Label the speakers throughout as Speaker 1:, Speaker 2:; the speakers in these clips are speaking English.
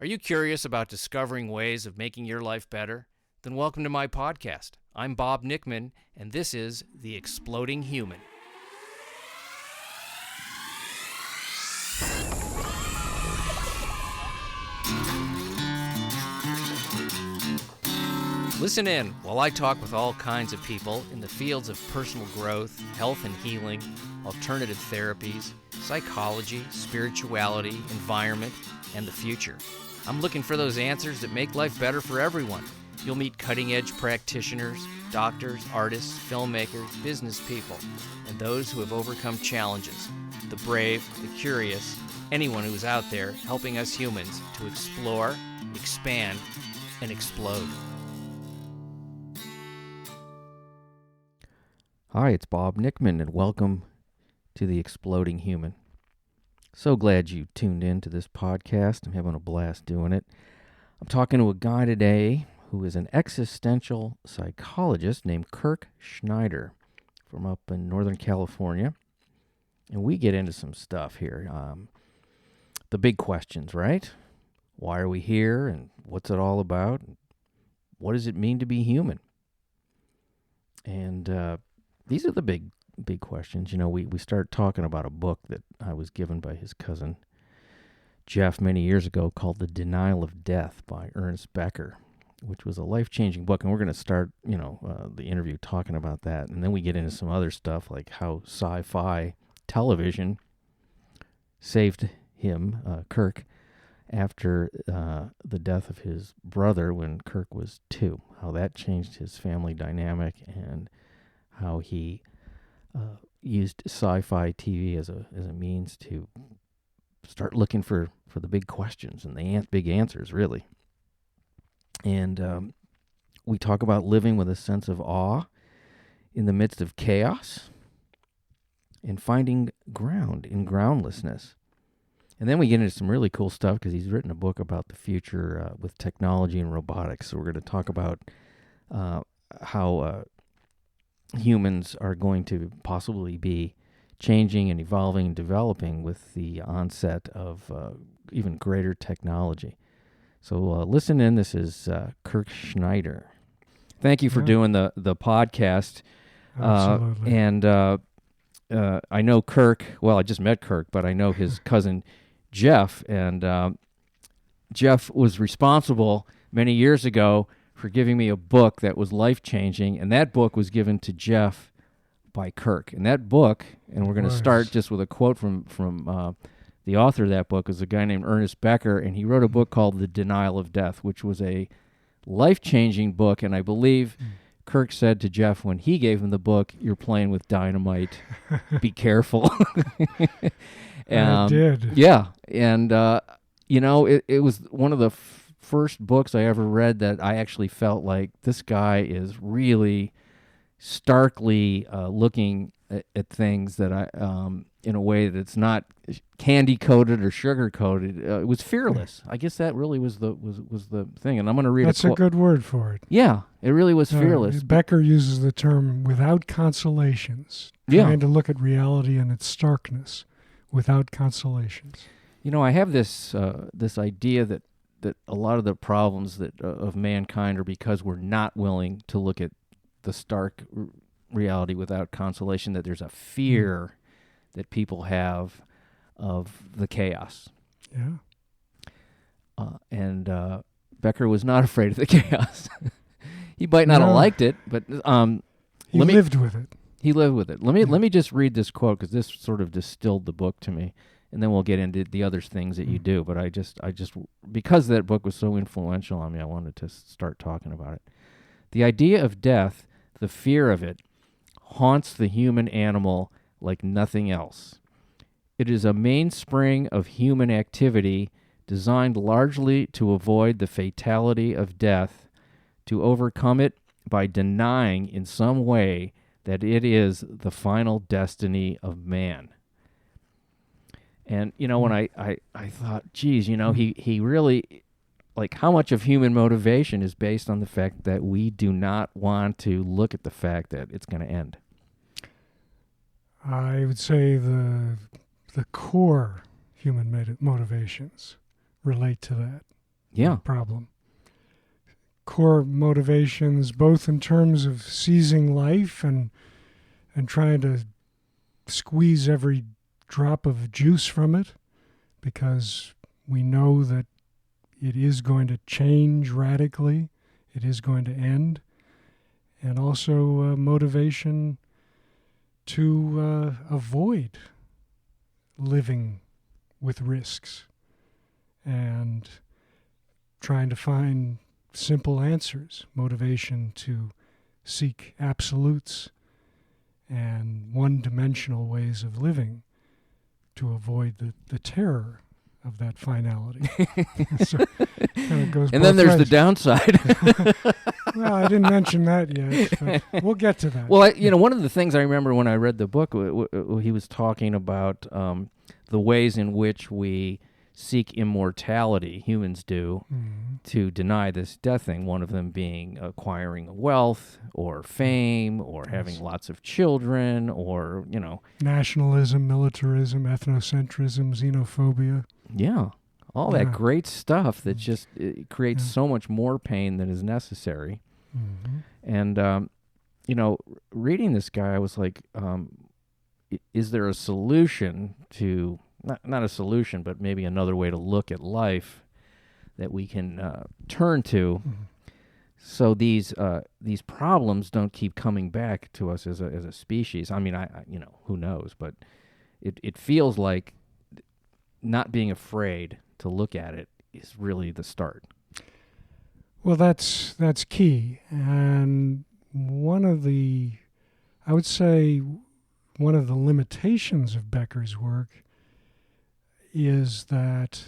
Speaker 1: Are you curious about discovering ways of making your life better? Then welcome to my podcast. I'm Bob Nickman, and this is The Exploding Human. Listen in while I talk with all kinds of people in the fields of personal growth, health and healing, alternative therapies, psychology, spirituality, environment, and the future. I'm looking for those answers that make life better for everyone. You'll meet cutting-edge practitioners, doctors, artists, filmmakers, business people, and those who have overcome challenges. The brave, the curious, anyone who's out there helping us humans to explore, expand, and explode.
Speaker 2: Hi, it's Bob Nickman, and welcome to The Exploding Human. So glad you tuned in to this podcast. I'm having a blast doing it. I'm talking to a guy today who is an existential psychologist named Kirk Schneider from up in Northern California. And we get into some stuff here. The big questions, right? Why are we here, and what's it all about? What does it mean to be human? And these are the big questions. You know, we start talking about a book that I was given by his cousin Jeff many years ago called The Denial of Death by Ernst Becker, which was a life-changing book. And we're going to start, the interview talking about that. And then we get into some other stuff like how sci-fi television saved him, Kirk, after the death of his brother when Kirk was 2, how that changed his family dynamic and how he used sci-fi TV as a means to start looking for the big questions and the big answers, really. And we talk about living with a sense of awe in the midst of chaos and finding ground in groundlessness. And then we get into some really cool stuff because he's written a book about the future with technology and robotics. So we're going to talk about how humans are going to possibly be changing and evolving and developing with the onset of even greater technology. So listen in. This is Kirk Schneider. Thank you for doing the podcast.
Speaker 3: Absolutely.
Speaker 2: And I know Kirk, well, I just met Kirk, but I know his cousin Jeff. And Jeff was responsible many years ago for giving me a book that was life-changing, and that book was given to Jeff by Kirk. And that book, and we're going to start just with a quote from the author of that book, is a guy named Ernst Becker, and he wrote a book called The Denial of Death, which was a life-changing book, and I believe Kirk said to Jeff when he gave him the book, "You're playing with dynamite. Be careful."
Speaker 3: I did.
Speaker 2: Yeah, and, it was one of the first books I ever read that I actually felt like this guy is really starkly looking at things that I in a way that's not candy coated or sugar coated. It was fearless. I guess that really was the thing. And I'm going to read.
Speaker 3: That's a good word for it.
Speaker 2: Yeah, it really was fearless.
Speaker 3: Becker uses the term "without consolations," trying to look at reality and its starkness without consolations.
Speaker 2: You know, I have this idea that a lot of the problems that of mankind are because we're not willing to look at the stark reality without consolation, that there's a fear that people have of the chaos.
Speaker 3: Yeah.
Speaker 2: And Becker was not afraid of the chaos. He might not have liked it, but
Speaker 3: he lived with it.
Speaker 2: He lived with it. Let me just read this quote because this sort of distilled the book to me. And then we'll get into the other things that you do. But I just, because that book was so influential on me, I wanted to start talking about it. The idea of death, the fear of it, haunts the human animal like nothing else. It is a mainspring of human activity designed largely to avoid the fatality of death, to overcome it by denying in some way that it is the final destiny of man. And, when I thought, geez, he really, like, how much of human motivation is based on the fact that we do not want to look at the fact that it's going to end?
Speaker 3: I would say the core human motivations relate to that. problem. Core motivations, both in terms of seizing life and trying to squeeze every drop of juice from it, because we know that it is going to change radically, it is going to end, and also motivation to avoid living with risks and trying to find simple answers, motivation to seek absolutes and one-dimensional ways of living to avoid the terror of that finality. So kind of goes
Speaker 2: and then there's
Speaker 3: ways.
Speaker 2: the downside.
Speaker 3: Well, I didn't mention that yet, but we'll get to that.
Speaker 2: Well, one of the things I remember when I read the book, he was talking about the ways in which we seek immortality, humans do, to deny this death thing, one of them being acquiring wealth or fame or having lots of children or,
Speaker 3: nationalism, militarism, ethnocentrism, xenophobia.
Speaker 2: Yeah, all that great stuff that just creates so much more pain than is necessary. And, reading this guy, I was like, is there a solution to... Not a solution, but maybe another way to look at life that we can turn to, so these problems don't keep coming back to us as a species. I mean, I who knows, but it feels like not being afraid to look at it is really the start.
Speaker 3: Well, that's key, and I would say one of the limitations of Becker's work is that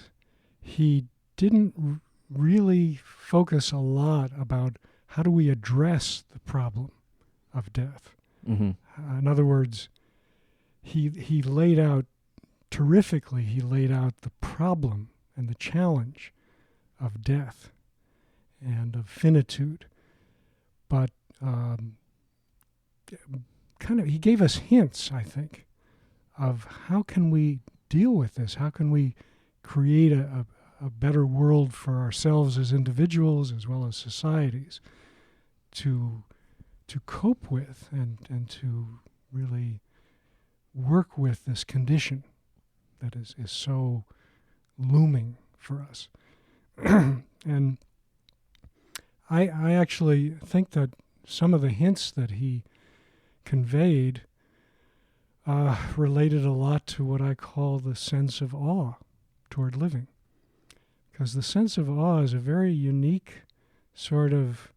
Speaker 3: he didn't really focus a lot about how do we address the problem of death. In other words, he laid out terrifically, he laid out the problem and the challenge of death and of finitude. But he gave us hints, I think, of how can we deal with this? How can we create a better world for ourselves as individuals as well as societies to cope with and to really work with this condition that is so looming for us. And I actually think that some of the hints that he conveyed related a lot to what I call the sense of awe toward living. Because the sense of awe is a very unique sort of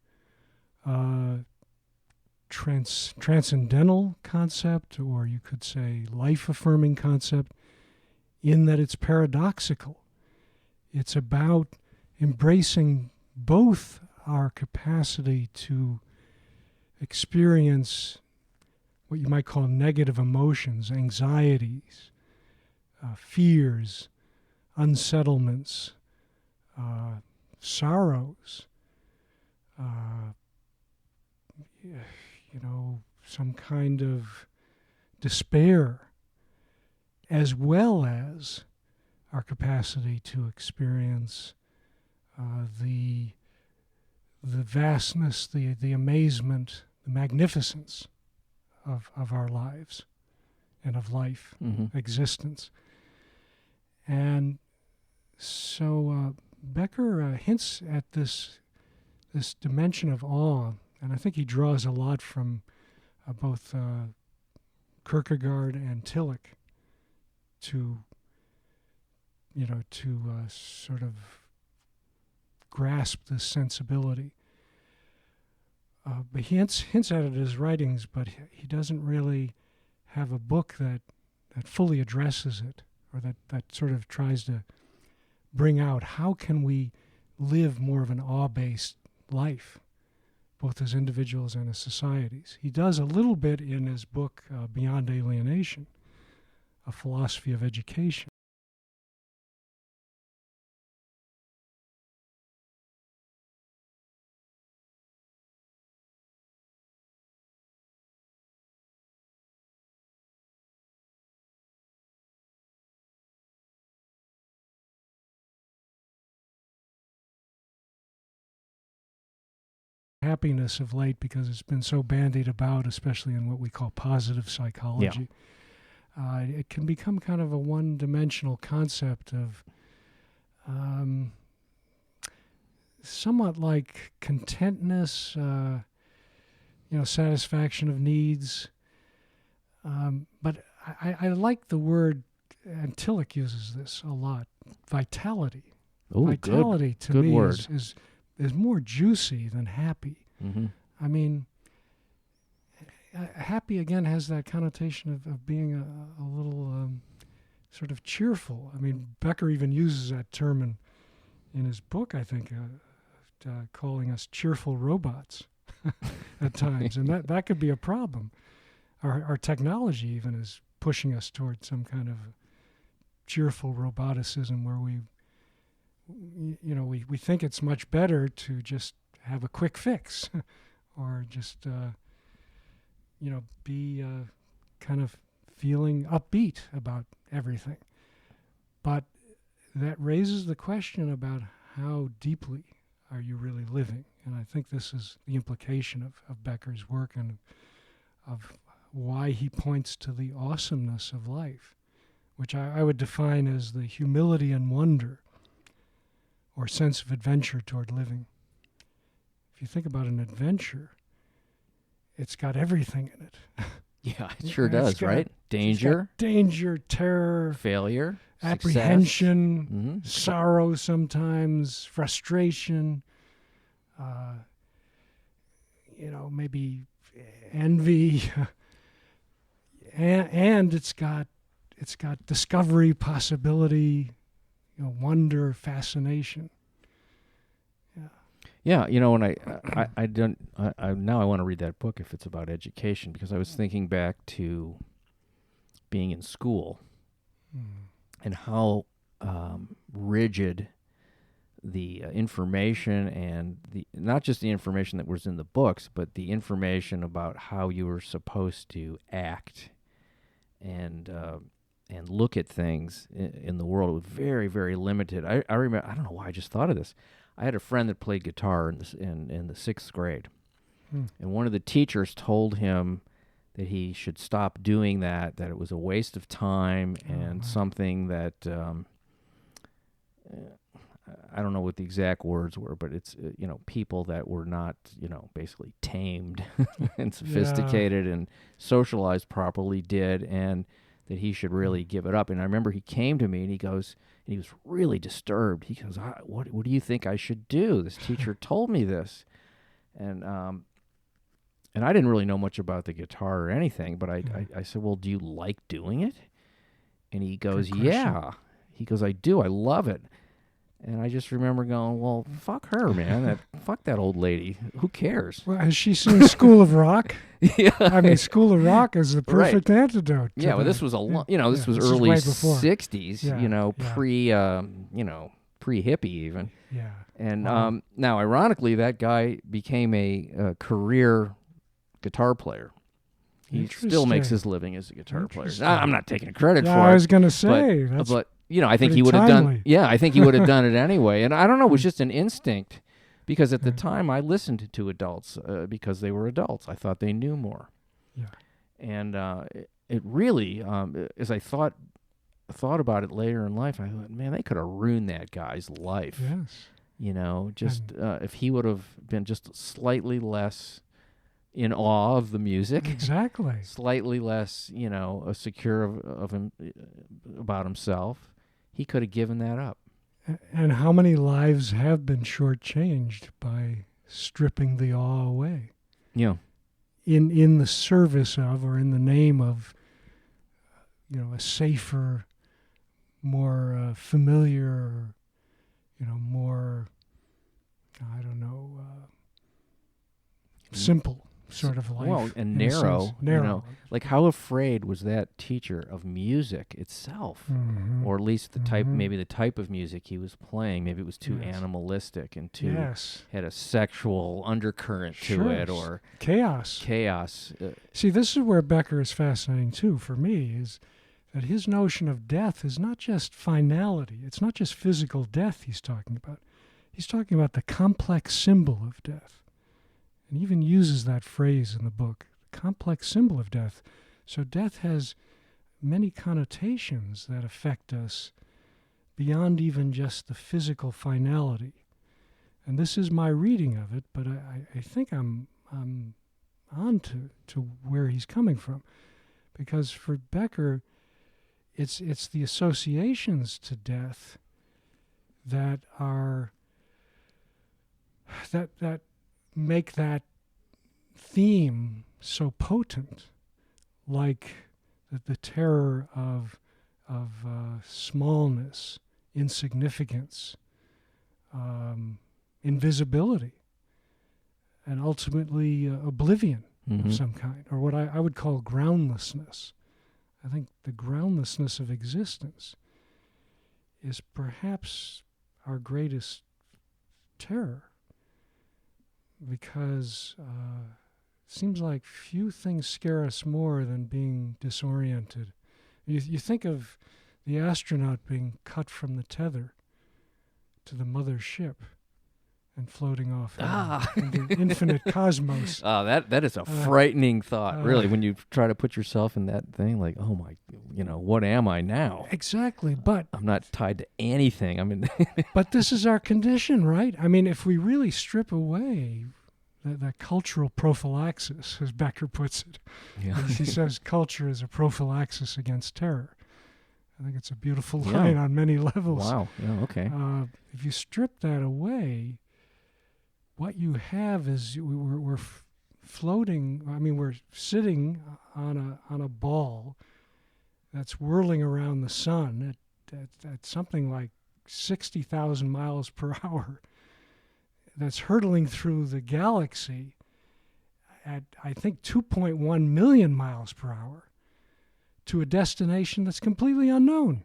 Speaker 3: transcendental concept, or you could say life-affirming concept, in that it's paradoxical. It's about embracing both our capacity to experience what you might call negative emotions, anxieties, fears, unsettlements, sorrows, some kind of despair, as well as our capacity to experience the vastness, the amazement, the magnificence of our lives and of life, existence. And so Becker hints at this dimension of awe, and I think he draws a lot from both Kierkegaard and Tillich to sort of grasp this sensibility. But he hints at it in his writings, but he doesn't really have a book that fully addresses it, or that sort of tries to bring out how can we live more of an awe-based life, both as individuals and as societies. He does a little bit in his book, Beyond Alienation, A Philosophy of Education. happiness of late because it's been so bandied about, especially in what we call positive psychology. It can become kind of a one-dimensional concept of somewhat like contentness, satisfaction of needs. But I like the word, and Tillich uses this a lot, vitality.
Speaker 2: Ooh,
Speaker 3: Vitality to
Speaker 2: good
Speaker 3: me
Speaker 2: word.
Speaker 3: is more juicy than happy.
Speaker 2: Mm-hmm.
Speaker 3: I mean, happy again has that connotation of being a little sort of cheerful. I mean, Becker even uses that term in his book, I think, calling us cheerful robots at times. And that could be a problem. Our technology even is pushing us toward some kind of cheerful roboticism where we think it's much better to just have a quick fix or just, be kind of feeling upbeat about everything. But that raises the question about how deeply are you really living? And I think this is the implication of Becker's work and of why he points to the awesomeness of life, which I would define as the humility and wonder or sense of adventure toward living. If you think about an adventure, it's got everything in it.
Speaker 2: Yeah, it sure does, right? Danger,
Speaker 3: danger, terror,
Speaker 2: failure,
Speaker 3: apprehension, sorrow sometimes, frustration, maybe envy, and it's got discovery, possibility, wonder, fascination.
Speaker 2: Yeah, when I don't now I want to read that book if it's about education, because I was thinking back to being in school and how rigid the information and not just the information that was in the books, but the information about how you were supposed to act and look at things in the world was very, very limited. I remember, I don't know why I just thought of this. I had a friend that played guitar in the 6th grade, and one of the teachers told him that he should stop doing that it was a waste of time and something that, I don't know what the exact words were, but it's, people that were not, basically tamed and sophisticated and socialized properly did, and that he should really give it up. And I remember he came to me and he goes, and he was really disturbed. He goes, what do you think I should do? This teacher told me this. And I didn't really know much about the guitar or anything, but I said, well, do you like doing it? And he goes, yeah. He goes, I do. I love it. And I just remember going, well, fuck her, man. Fuck that old lady. Who cares?
Speaker 3: Well, has she seen School of Rock?
Speaker 2: Yeah.
Speaker 3: I mean, School of Rock is the perfect antidote.
Speaker 2: Yeah, well, this was this was early 60s, pre-hippie even.
Speaker 3: Yeah.
Speaker 2: And now, ironically, that guy became a career guitar player. He still makes his living as a guitar player. I'm not taking credit for it.
Speaker 3: I was going to say.
Speaker 2: But I think he would have done. Yeah, I think he would have done it anyway. And I don't know. It was just an instinct, because at the time I listened to adults because they were adults. I thought they knew more.
Speaker 3: Yeah. And
Speaker 2: it really, as I thought about it later in life, I thought, man, they could have ruined that guy's life.
Speaker 3: Yes.
Speaker 2: If he would have been just slightly less in awe of the music.
Speaker 3: Exactly.
Speaker 2: Slightly less, secure of him about himself. He could have given that up.
Speaker 3: And how many lives have been shortchanged by stripping the awe away?
Speaker 2: Yeah.
Speaker 3: In the service of, or in the name of, a safer, more familiar, more, simple sort of life.
Speaker 2: Well, and narrow. Like how afraid was that teacher of music itself, or at least the type, maybe the type of music he was playing. Maybe it was too animalistic and too had a sexual undercurrent to it, or
Speaker 3: chaos. See, this is where Becker is fascinating too for me, is that his notion of death is not just finality. It's not just physical death he's talking about. He's talking about the complex symbol of death. and even uses that phrase in the book, complex symbol of death. So death has many connotations that affect us beyond even just the physical finality. And this is my reading of it, but I think I'm on to where he's coming from. Because for Becker, it's the associations to death that make that theme so potent, like the terror of smallness, insignificance, invisibility, and ultimately oblivion of some kind, or what I would call groundlessness. I think the groundlessness of existence is perhaps our greatest terror, because it seems like few things scare us more than being disoriented. You think of the astronaut being cut from the tether to the mother ship and floating off in the infinite cosmos.
Speaker 2: Oh, that is a frightening thought, really, when you try to put yourself in that thing, like, oh my, what am I now?
Speaker 3: Exactly, but
Speaker 2: I'm not tied to anything. I mean,
Speaker 3: but this is our condition, right? I mean, if we really strip away that cultural prophylaxis, as Becker puts it, he says culture is a prophylaxis against terror. I think it's a beautiful line on many levels.
Speaker 2: Wow. Yeah. Okay.
Speaker 3: If you strip that away, what you have is we're floating. I mean, we're sitting on a ball that's whirling around the sun at something like 60,000 miles per hour. That's hurtling through the galaxy at, I think, 2.1 million miles per hour to a destination that's completely unknown,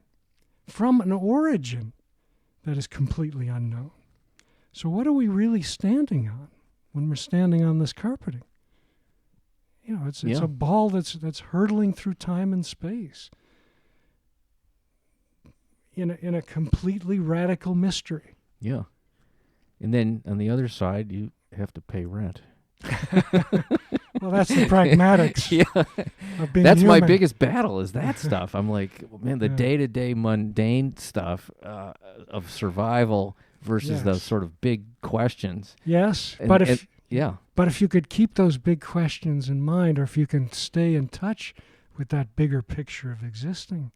Speaker 3: from an origin that is completely unknown. So what are we really standing on when we're standing on this carpeting? It's a ball that's hurtling through time and space in a completely radical mystery.
Speaker 2: Yeah. And then on the other side, you have to pay rent.
Speaker 3: Well, that's the pragmatics of being
Speaker 2: That's
Speaker 3: human.
Speaker 2: my biggest battle, is that stuff. I'm like, man, the day-to-day mundane stuff of survival versus those sort of big questions.
Speaker 3: Yes, but if you could keep those big questions in mind, or if you can stay in touch with that bigger picture of existing,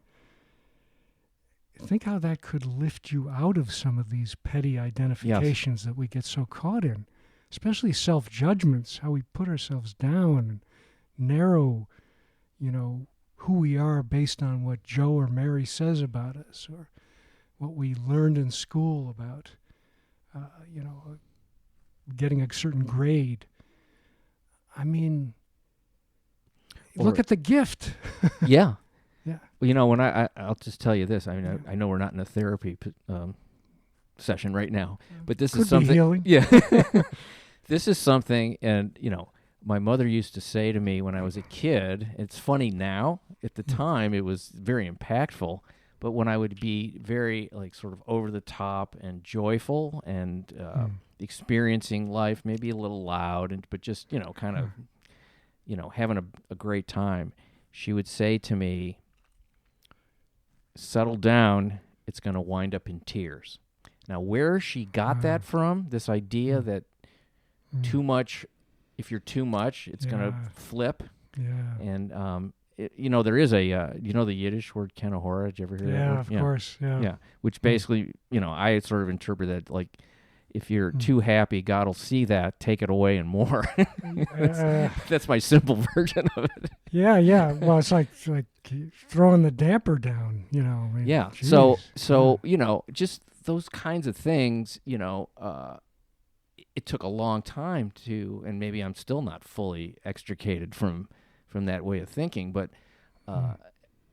Speaker 3: think how that could lift you out of some of these petty identifications that we get so caught in, especially self-judgments, how we put ourselves down and narrow, who we are based on what Joe or Mary says about us, or what we learned in school about, getting a certain grade. I mean, look at the gift.
Speaker 2: Yeah.
Speaker 3: Yeah.
Speaker 2: Well, when I'll just tell you this. I mean, I know we're not in a therapy session right now, but this is something.
Speaker 3: Be healing.
Speaker 2: Yeah. This is something, and my mother used to say to me when I was a kid. It's funny now. At the time, it was very impactful. But when I would be very sort of over the top and joyful and experiencing life, maybe a little loud, but just kind of having a great time, she would say to me, settle down, it's going to wind up in tears. Now, where she got that from, this idea that too much, if you're too much, it's going to flip.
Speaker 3: Yeah.
Speaker 2: And, there is the Yiddish word kanahora. Did you ever hear that word?
Speaker 3: Of course. Yeah.
Speaker 2: Yeah. Which basically, I sort of interpret that like, if you're too happy, God will see that, take it away and more. That's my simple version of it.
Speaker 3: Yeah. Well, it's like throwing the damper down, I mean,
Speaker 2: yeah.
Speaker 3: geez.
Speaker 2: So just those kinds of things, it took a long time to, and maybe I'm still not fully extricated from that way of thinking, but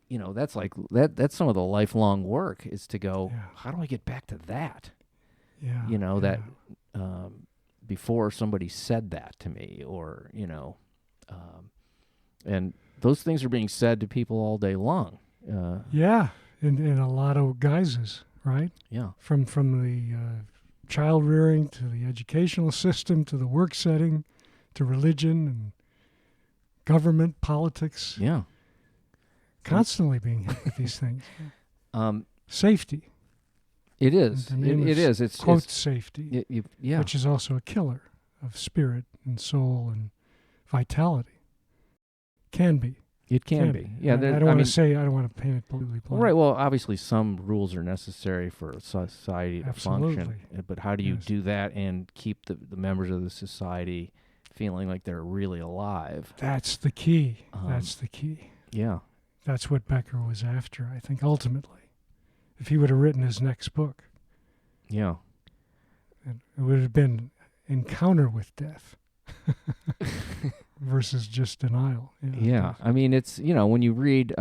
Speaker 2: that's like that's some of the lifelong work, is to go, how do I get back to that? That before somebody said that to me, or, and those things are being said to people all day long.
Speaker 3: In a lot of guises, right?
Speaker 2: Yeah.
Speaker 3: From the child rearing to the educational system to the work setting to religion and government, politics.
Speaker 2: Yeah.
Speaker 3: Constantly being hit with these things.
Speaker 2: Um,
Speaker 3: Safety.
Speaker 2: it is.
Speaker 3: The name
Speaker 2: It is. It's
Speaker 3: quote safety,
Speaker 2: yeah.
Speaker 3: which is also a killer of spirit and soul and vitality. Can be.
Speaker 2: It can be. Yeah.
Speaker 3: I don't want to say. I don't want to paint it completely blind.
Speaker 2: Right. Well, obviously, some rules are necessary for society to function. But how do you do that and keep the members of the society feeling like they're really alive?
Speaker 3: That's the key. That's the key.
Speaker 2: Yeah.
Speaker 3: That's what Becker was after, I think, ultimately. If he would have written his next book,
Speaker 2: Yeah.
Speaker 3: it would have been Encounter with Death versus just denial.
Speaker 2: Yeah. I mean, it's, when you read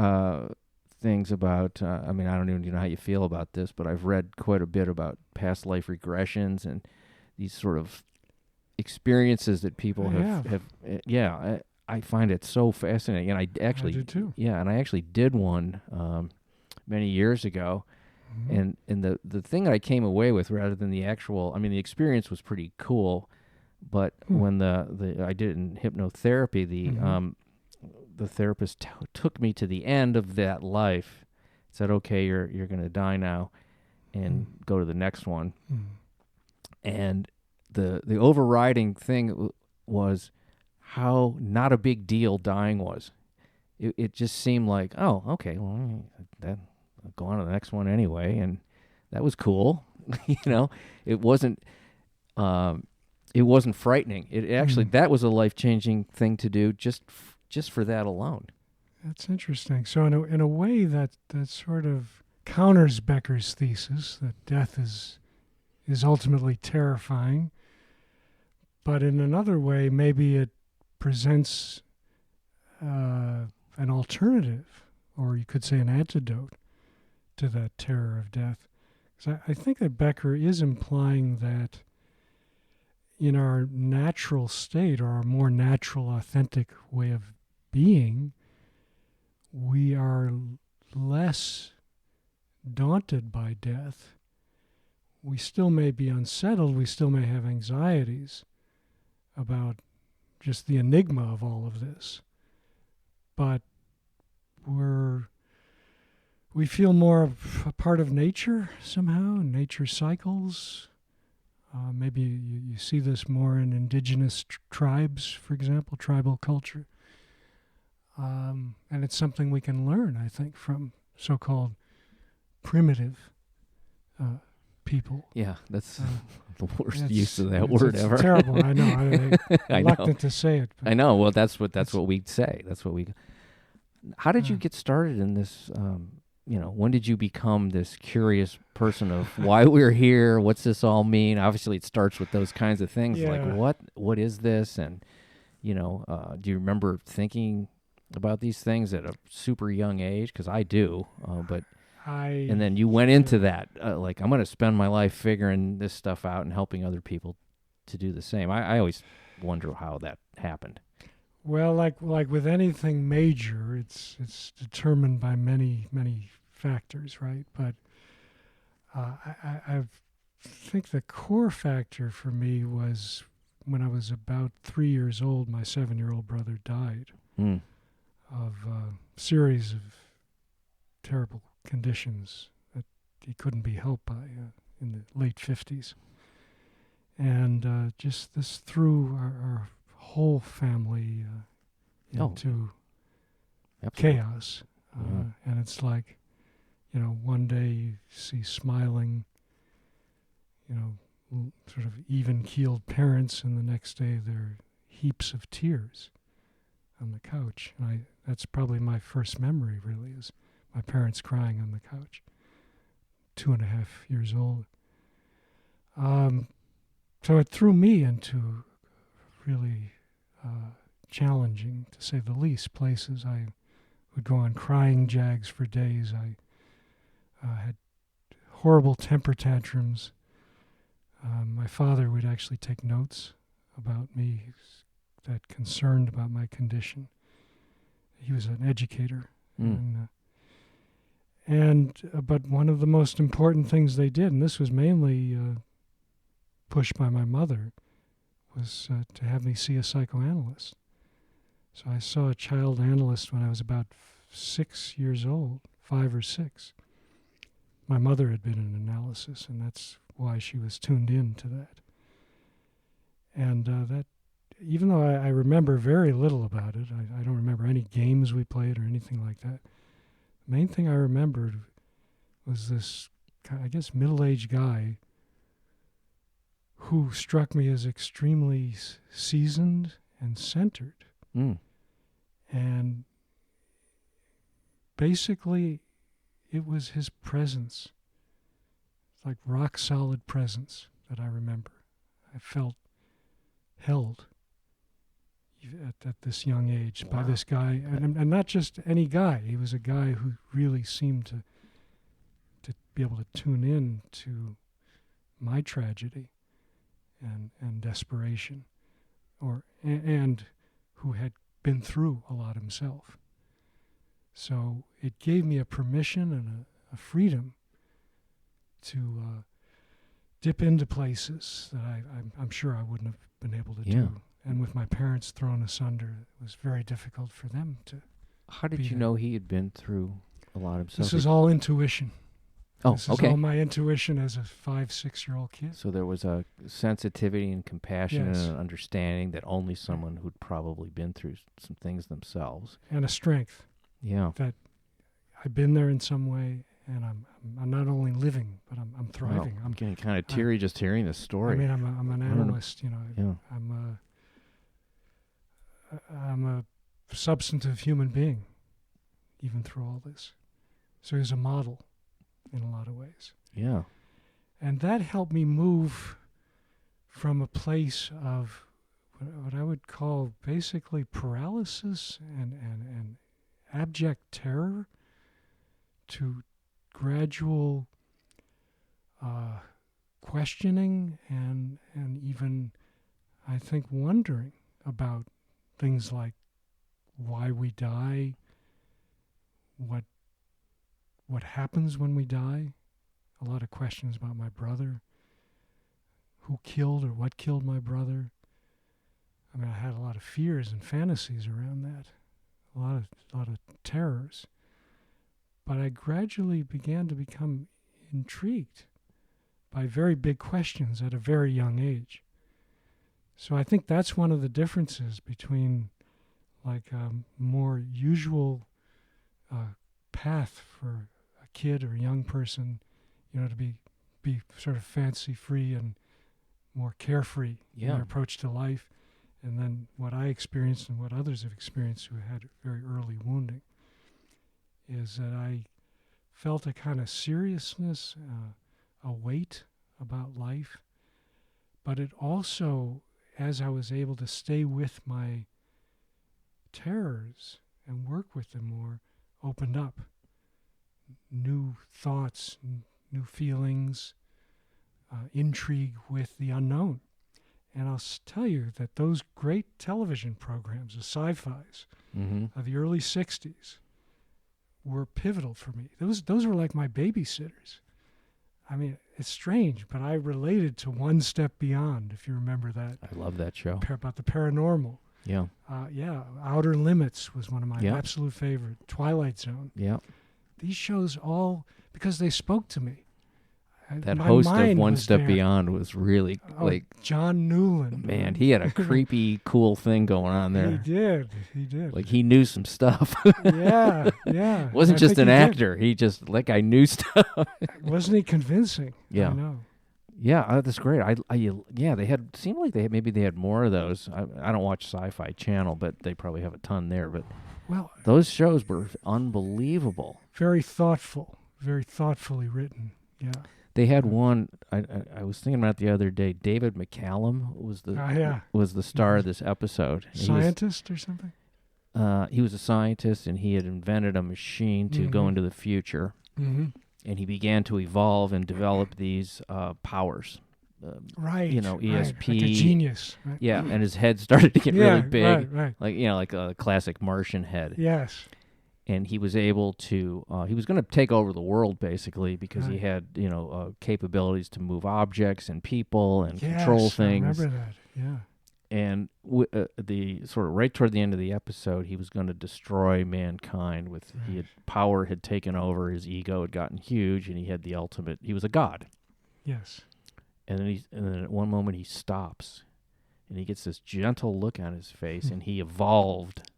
Speaker 2: things about, I don't even know how you feel about this, but I've read quite a bit about past life regressions and these sort of experiences that people have I find it so fascinating. And I
Speaker 3: do too.
Speaker 2: Yeah, and I actually did one many years ago.
Speaker 3: Mm-hmm.
Speaker 2: And the thing that I came away with, rather than the actual, the experience was pretty cool, but when I did it in hypnotherapy, the therapist took me to the end of that life, said, "Okay, you're going to die now, and go to the next one." And the overriding thing was how not a big deal dying was. It just seemed like, oh, okay, well, I'll go on to the next one anyway, and that was cool. It wasn't frightening. It actually that was a life-changing thing to do just for that alone.
Speaker 3: That's interesting. So in a way that sort of counters Becker's thesis that death is ultimately terrifying, but in another way maybe it presents an alternative, or you could say an antidote to that terror of death. So I think that Becker is implying that in our natural state, or our more natural, authentic way of being, we are less daunted by death. We still may be unsettled, we still may have anxieties about just the enigma of all of this, but we feel more a part of nature somehow, nature cycles. Maybe you see this more in indigenous tribes, for example, tribal culture. And it's something we can learn, I think, from so-called primitive people.
Speaker 2: Yeah, that's the worst use of that word ever.
Speaker 3: It's terrible. I know. I'm reluctant to say it.
Speaker 2: I know. Well, that's what we say. That's what we. How did you get started in this? When did you become this curious person of why we're here? What's this all mean? Obviously, it starts with those kinds of things, like what is this? And do you remember thinking about these things at a super young age? Because I do, and then you went into that, like, I'm going to spend my life figuring this stuff out and helping other people to do the same. I always wonder how that happened.
Speaker 3: Well, like with anything major, it's determined by many factors, right? But I think the core factor for me was when I was about 3 years old. My 7-year-old brother died of a series of terrible conditions that he couldn't be helped by in the late 50s. And just this threw our whole family into chaos. And it's like, one day you see smiling, sort of even-keeled parents, and the next day there are heaps of tears on the couch. And that's probably my first memory, really, is my parents crying on the couch, 2.5 years old. So it threw me into really challenging, to say the least, places. I would go on crying jags for days. I had horrible temper tantrums. My father would actually take notes about me, that concerned about my condition. He was an educator. But one of the most important things they did, and this was mainly pushed by my mother, was to have me see a psychoanalyst. So I saw a child analyst when I was about 6 years old, 5 or 6. My mother had been in analysis, and that's why she was tuned in to that. And that, even though I remember very little about it, I don't remember any games we played or anything like that. The main thing I remembered was this, I guess, middle-aged guy who struck me as extremely seasoned and centered. And basically, it was his presence, like rock-solid presence that I remember. I felt held at this young age by this guy, and not just any guy. He was a guy who really seemed to be able to tune in to my tragedy and desperation, and who had been through a lot himself. So it gave me a permission and a freedom to dip into places that I'm sure I wouldn't have been able to do. And with my parents thrown asunder, it was very difficult for them to.
Speaker 2: How did you know he had been through a lot himself?
Speaker 3: This is all intuition.
Speaker 2: Oh,
Speaker 3: this
Speaker 2: okay.
Speaker 3: is all my intuition as a 5, 6-year-old kid.
Speaker 2: So there was a sensitivity and compassion
Speaker 3: Yes.
Speaker 2: and an understanding that only someone who'd probably been through some things themselves.
Speaker 3: And a strength.
Speaker 2: Yeah.
Speaker 3: That I've been there in some way, and I'm not only living, but I'm thriving.
Speaker 2: Wow. I'm getting kind of teary just hearing this story.
Speaker 3: I mean, I'm an analyst, you know.
Speaker 2: Yeah.
Speaker 3: I'm a substantive human being, even through all this. So he's a model in a lot of ways.
Speaker 2: Yeah.
Speaker 3: And that helped me move from a place of what I would call basically paralysis and abject terror to gradual questioning and even, I think, wondering about things like why we die, what happens when we die, a lot of questions about my brother, who killed or what killed my brother. I mean, I had a lot of fears and fantasies around that, a lot of terrors. But I gradually began to become intrigued by very big questions at a very young age. So I think that's one of the differences between like a more usual path for a kid or a young person, you know, to be sort of fancy-free and more carefree in their approach to life, and then what I experienced and what others have experienced who had very early wounding, is that I felt a kind of seriousness, a weight about life, but it also, as I was able to stay with my terrors and work with them more, opened up new thoughts, new feelings, intrigue with the unknown. And I'll tell you that those great television programs, the sci-fis of the early 60s, were pivotal for me. Those were like my babysitters. I mean, it's strange, but I related to One Step Beyond, if you remember that.
Speaker 2: I love that show.
Speaker 3: About the paranormal.
Speaker 2: Yeah.
Speaker 3: Outer Limits was one of my
Speaker 2: Yeah.
Speaker 3: absolute favorite. Twilight Zone.
Speaker 2: Yeah.
Speaker 3: These shows all, because they spoke to me.
Speaker 2: That
Speaker 3: My
Speaker 2: host of
Speaker 3: mind
Speaker 2: One
Speaker 3: was
Speaker 2: Step
Speaker 3: there.
Speaker 2: Beyond was really
Speaker 3: John Newland.
Speaker 2: man, he had a creepy, cool thing going on there.
Speaker 3: He did.
Speaker 2: Like he knew some stuff.
Speaker 3: yeah.
Speaker 2: Wasn't
Speaker 3: I
Speaker 2: just
Speaker 3: think
Speaker 2: an
Speaker 3: he did.
Speaker 2: actor. He just, like, I knew stuff.
Speaker 3: Wasn't he convincing?
Speaker 2: Yeah.
Speaker 3: I know.
Speaker 2: Yeah, that's great. They had more of those. I don't watch Sci-Fi Channel, but they probably have a ton there. But
Speaker 3: Well,
Speaker 2: those shows were unbelievable.
Speaker 3: very thoughtful, very thoughtfully written. Yeah.
Speaker 2: They had one. I was thinking about the other day. David McCallum was the star of this episode.
Speaker 3: Scientist or something?
Speaker 2: He was a scientist, and he had invented a machine to go into the future.
Speaker 3: Mm-hmm.
Speaker 2: And he began to evolve and develop these powers.
Speaker 3: Right.
Speaker 2: ESP.
Speaker 3: Right. Like a genius. Right?
Speaker 2: Yeah, and his head started to get really big.
Speaker 3: Right.
Speaker 2: Like a classic Martian head.
Speaker 3: Yes.
Speaker 2: And he was able to, he was going to take over the world, basically, because he had, capabilities to move objects and people and control things.
Speaker 3: I remember that, yeah.
Speaker 2: and the sort of right toward the end of the episode, he was going to destroy mankind. Power had taken over. His ego had gotten huge, and he had the ultimate. He was a god.
Speaker 3: Yes.
Speaker 2: And then at one moment he stops, and he gets this gentle look on his face, and he evolved.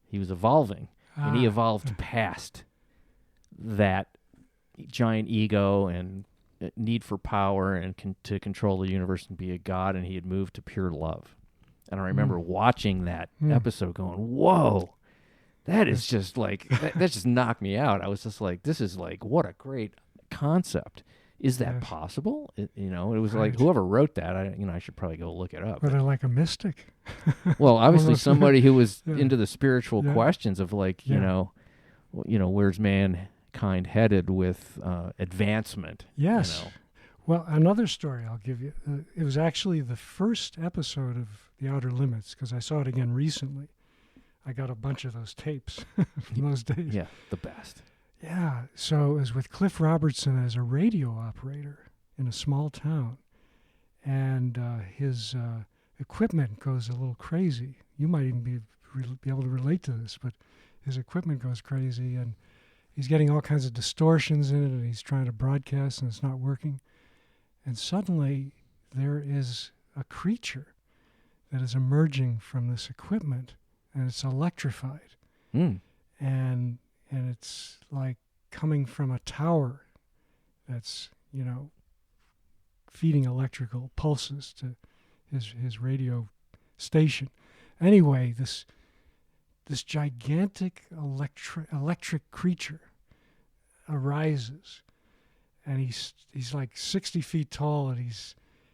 Speaker 2: He was evolving, and he evolved past that giant ego and need for power and to control the universe and be a god, and he had moved to pure love. And I remember watching that episode going, whoa, that is just like, that just knocked me out. I was just like, this is like, what a great concept. Is that possible? It was like, whoever wrote that, I should probably go look it up.
Speaker 3: But they're like a mystic.
Speaker 2: Well, obviously somebody who was into the spiritual questions of like, where's mankind headed with advancement?
Speaker 3: Yes. Well, another story I'll give you. It was actually the first episode of The Outer Limits, because I saw it again recently. I got a bunch of those tapes from those days.
Speaker 2: Yeah, the best.
Speaker 3: Yeah, so it was with Cliff Robertson as a radio operator in a small town, and his equipment goes a little crazy. You might even be able to relate to this, but his equipment goes crazy, and he's getting all kinds of distortions in it, and he's trying to broadcast, and it's not working. And suddenly, there is a creature that is emerging from this equipment, and it's electrified. And it's like coming from a tower that's, feeding electrical pulses to his radio station. Anyway, this gigantic electric creature arises, and he's like 60 feet tall, and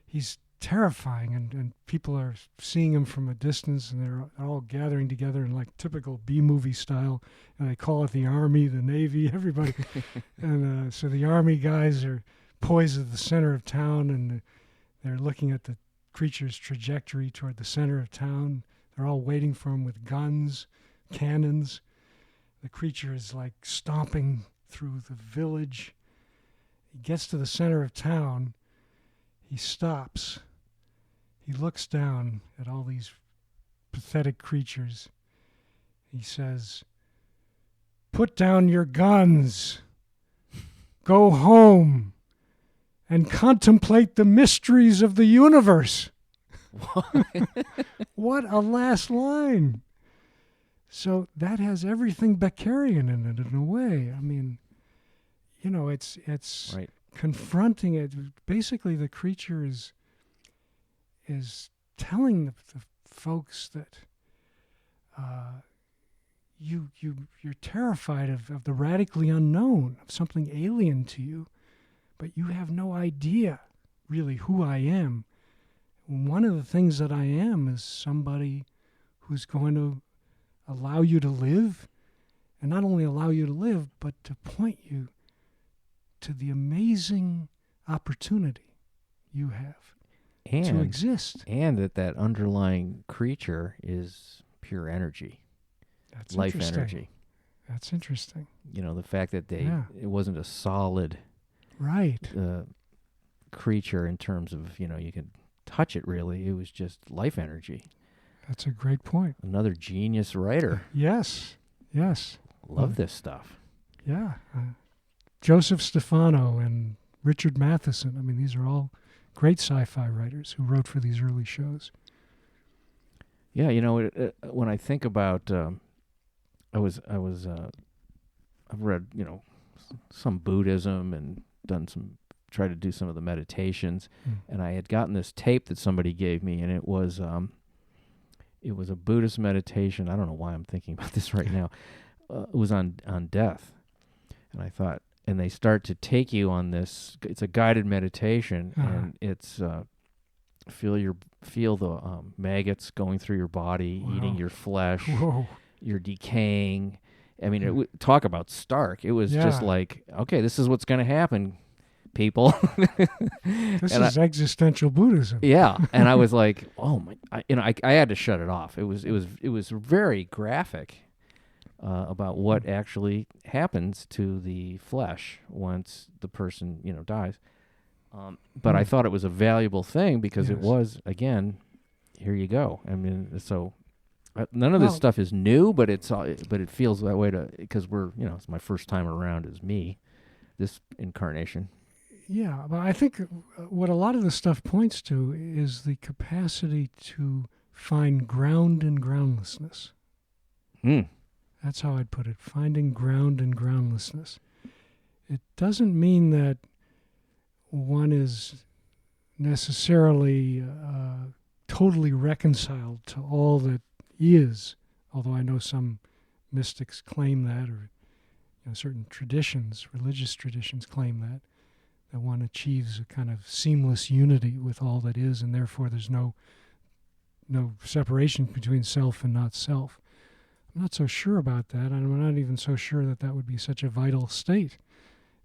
Speaker 3: he's terrifying, and people are seeing him from a distance, and they're all gathering together in like typical B-movie style, and they call it the Army, the Navy, everybody. And so the Army guys are poised at the center of town, and they're looking at the creature's trajectory toward the center of town. They're all waiting for him with guns, cannons. The creature is like stomping through the village. He gets to the center of town. He stops. He looks down at all these pathetic creatures. He says, "Put down your guns. Go home and contemplate the mysteries of the universe." What a last line. So that has everything Beckerian in it, in a way. I mean, it's
Speaker 2: right.
Speaker 3: Confronting it. Basically, the creature is telling the folks that you're terrified of the radically unknown, of something alien to you, but you have no idea really who I am. One of the things that I am is somebody who's going to allow you to live, and not only allow you to live, but to point you to the amazing opportunity you have to exist.
Speaker 2: And that underlying creature is pure energy.
Speaker 3: That's
Speaker 2: life
Speaker 3: interesting.
Speaker 2: Energy.
Speaker 3: That's interesting.
Speaker 2: The fact that it wasn't a solid creature in terms of, you could touch it really. It was just life energy.
Speaker 3: That's a great point.
Speaker 2: Another genius writer.
Speaker 3: Yes.
Speaker 2: Love this stuff.
Speaker 3: Yeah. Joseph Stefano and Richard Matheson. I mean, these are all great sci-fi writers who wrote for these early shows.
Speaker 2: Yeah, when I think about, I've read, some Buddhism and tried to do some of the meditations, and I had gotten this tape that somebody gave me, and it was a Buddhist meditation. I don't know why I'm thinking about this right now. It was on death, and I thought, and they start to take you on this. It's a guided meditation, and it's feel the maggots going through your body, eating your flesh.
Speaker 3: Whoa.
Speaker 2: You're decaying. I mean, talk about stark. It was just like, okay, this is what's going to happen, people.
Speaker 3: This is existential Buddhism.
Speaker 2: Yeah, and I was like, oh my, I had to shut it off. It was very graphic about what actually happens to the flesh once the person dies. But I thought it was a valuable thing because it was, again, here you go. I mean, so none of this stuff is new, but it feels that way because it's my first time around as me, this incarnation.
Speaker 3: Yeah, but I think what a lot of the stuff points to is the capacity to find ground in groundlessness. That's how I'd put it, finding ground in groundlessness. It doesn't mean that one is necessarily totally reconciled to all that is, although I know some mystics claim that, or certain traditions, religious traditions claim that one achieves a kind of seamless unity with all that is, and therefore there's no separation between self and not self. I'm not so sure about that, and I'm not even so sure that would be such a vital state.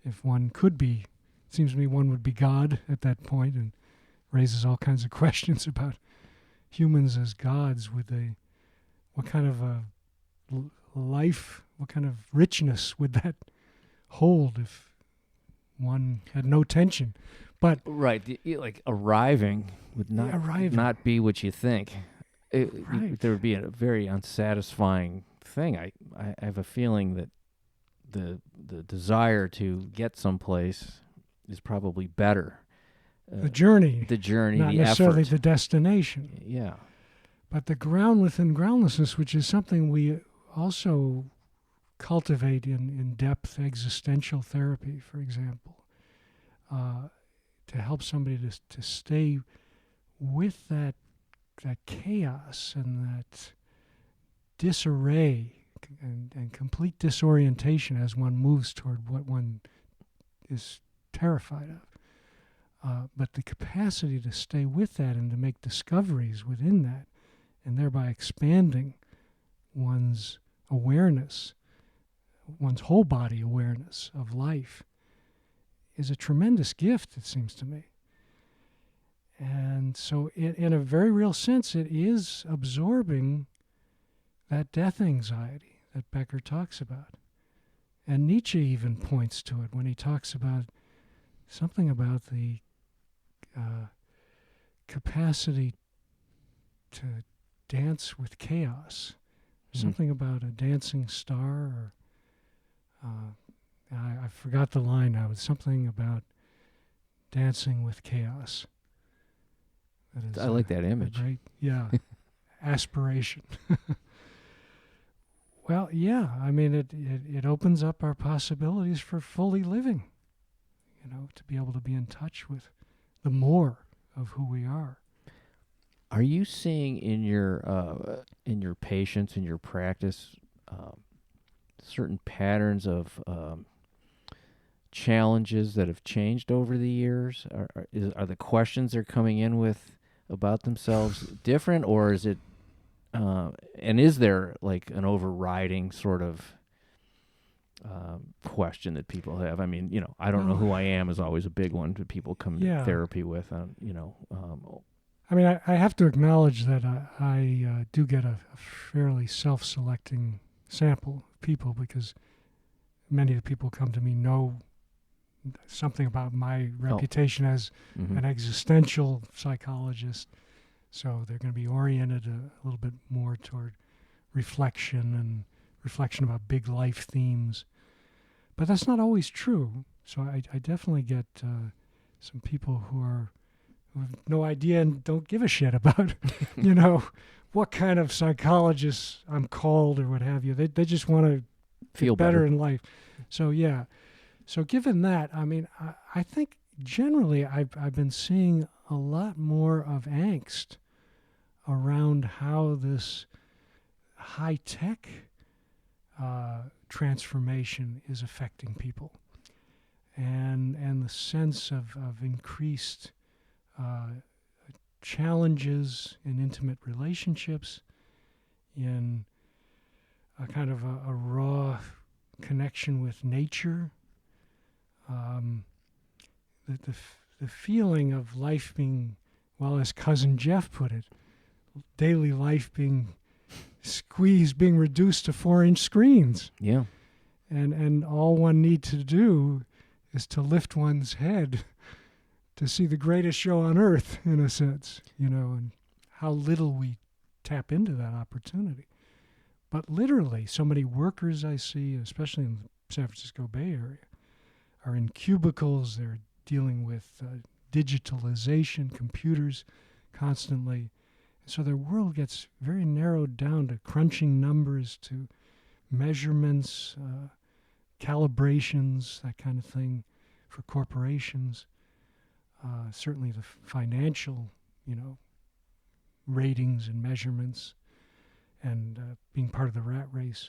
Speaker 3: If one could be, it seems to me one would be God at that point, and raises all kinds of questions about humans as gods. What kind of a life, what kind of richness would that hold if one had no tension? But
Speaker 2: right, like arriving would not be what you think. There would be a very unsatisfying thing. I have a feeling that the desire to get someplace is probably better.
Speaker 3: The journey, not
Speaker 2: the
Speaker 3: necessarily
Speaker 2: effort.
Speaker 3: the destination.
Speaker 2: Yeah.
Speaker 3: But the ground within groundlessness, which is something we also cultivate in depth existential therapy, for example, to help somebody to stay with that chaos and that disarray and complete disorientation as one moves toward what one is terrified of. But the capacity to stay with that and to make discoveries within that, and thereby expanding one's awareness, one's whole body awareness of life, is a tremendous gift, it seems to me. And so in a very real sense, it is absorbing that death anxiety that Becker talks about. And Nietzsche even points to it when he talks about something about the capacity to dance with chaos. Something about a dancing star, or I forgot the line now. It's something about dancing with chaos. That is
Speaker 2: I like that image.
Speaker 3: Great, aspiration. Well, yeah. I mean, it opens up our possibilities for fully living. To be able to be in touch with the more of who we are.
Speaker 2: Are you seeing in your patients, in your practice, certain patterns of challenges that have changed over the years? Are the questions they're coming in with about themselves different, or is it? And is there like an overriding sort of question that people have? I mean, I don't know who I am is always a big one that people come to therapy with.
Speaker 3: I mean, I have to acknowledge that I do get a fairly self-selecting sample of people, because many of the people come to me know something about my reputation as an existential psychologist. So they're going to be oriented a little bit more toward reflection about big life themes. But that's not always true. So I definitely get some people who have no idea and don't give a shit about, what kind of psychologist I'm called or what have you. They just want to feel better in life. So, yeah. So given that, I mean, I think generally I've been seeing a lot more of angst around how this high-tech transformation is affecting people, and the sense of increased challenges in intimate relationships, in a kind of a raw connection with nature, the feeling of life being, well, as Cousin Jeff put it, daily life being squeezed, being reduced to 4-inch screens.
Speaker 2: Yeah.
Speaker 3: And all one needs to do is to lift one's head to see the greatest show on earth, in a sense, and how little we tap into that opportunity. But literally, so many workers I see, especially in the San Francisco Bay Area, are in cubicles. They're dealing with digitalization, computers constantly. So their world gets very narrowed down to crunching numbers, to measurements, calibrations, that kind of thing for corporations. Certainly the financial, ratings and measurements, and being part of the rat race.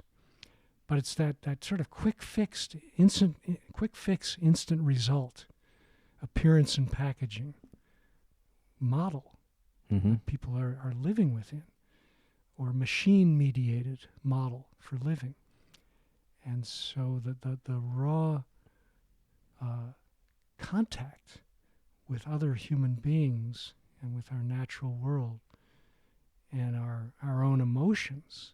Speaker 3: But it's that sort of quick fix, instant result, appearance and packaging model that people are living within, or machine-mediated model for living. And so the raw contact with other human beings and with our natural world and our own emotions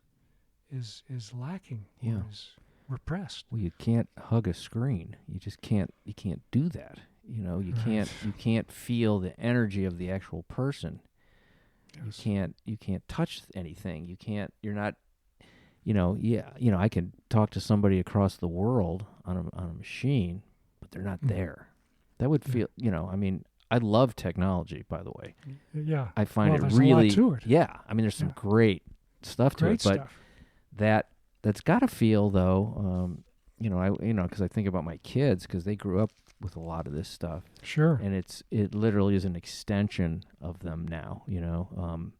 Speaker 3: is lacking, or is repressed.
Speaker 2: Well, you can't hug a screen. You just can't. You can't do that. You can't feel the energy of the actual person. Yes. You can't touch anything. You're not. I can talk to somebody across the world on a machine, but they're not there. That would feel. I love technology, by the way.
Speaker 3: Yeah.
Speaker 2: I find it
Speaker 3: there's
Speaker 2: really.
Speaker 3: a lot to it.
Speaker 2: Yeah. There's some great stuff to it, but that's got to feel though. Because I think about my kids, because they grew up with a lot of this stuff.
Speaker 3: Sure.
Speaker 2: And it literally is an extension of them now. And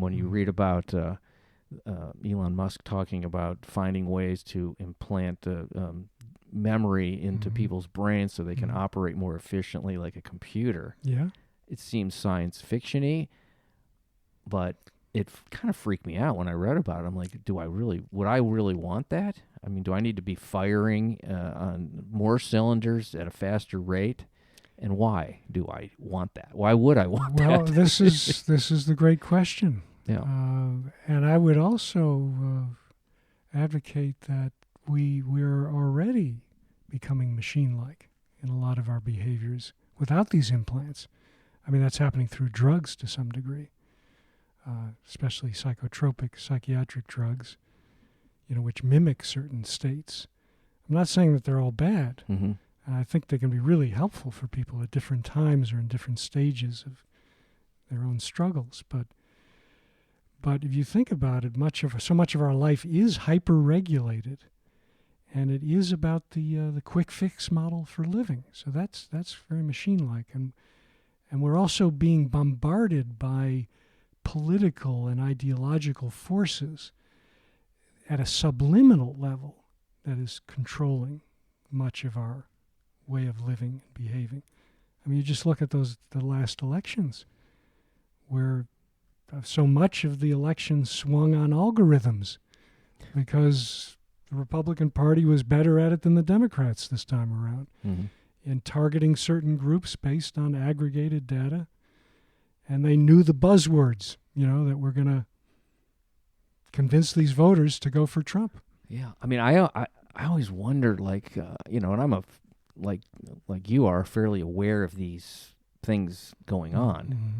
Speaker 2: when you read about Elon Musk talking about finding ways to implant memory into people's brains so they can operate more efficiently like a computer.
Speaker 3: Yeah.
Speaker 2: It seems science fiction-y, but it kind of freaked me out when I read about it. I'm like, would I really want that? Do I need to be firing on more cylinders at a faster rate? And why do I want that? Why would I want that?
Speaker 3: Well, this is the great question.
Speaker 2: Yeah.
Speaker 3: And I would also advocate that we're already becoming machine-like in a lot of our behaviors without these implants. That's happening through drugs to some degree, especially psychotropic psychiatric drugs, which mimic certain states. I'm not saying that they're all bad.
Speaker 2: Mm-hmm.
Speaker 3: And I think they can be really helpful for people at different times or in different stages of their own struggles. But if you think about it, so much of our life is hyper-regulated, and it is about the quick fix model for living. So that's very machine-like, and we're also being bombarded by political and ideological forces at a subliminal level that is controlling much of our way of living and behaving. You just look at the last elections, where so much of the election swung on algorithms because the Republican Party was better at it than the Democrats this time around, in targeting certain groups based on aggregated data. And they knew the buzzwords, that were going to convince these voters to go for Trump.
Speaker 2: Yeah. I always wondered, and I'm like you are, fairly aware of these things going on.
Speaker 3: Mm-hmm.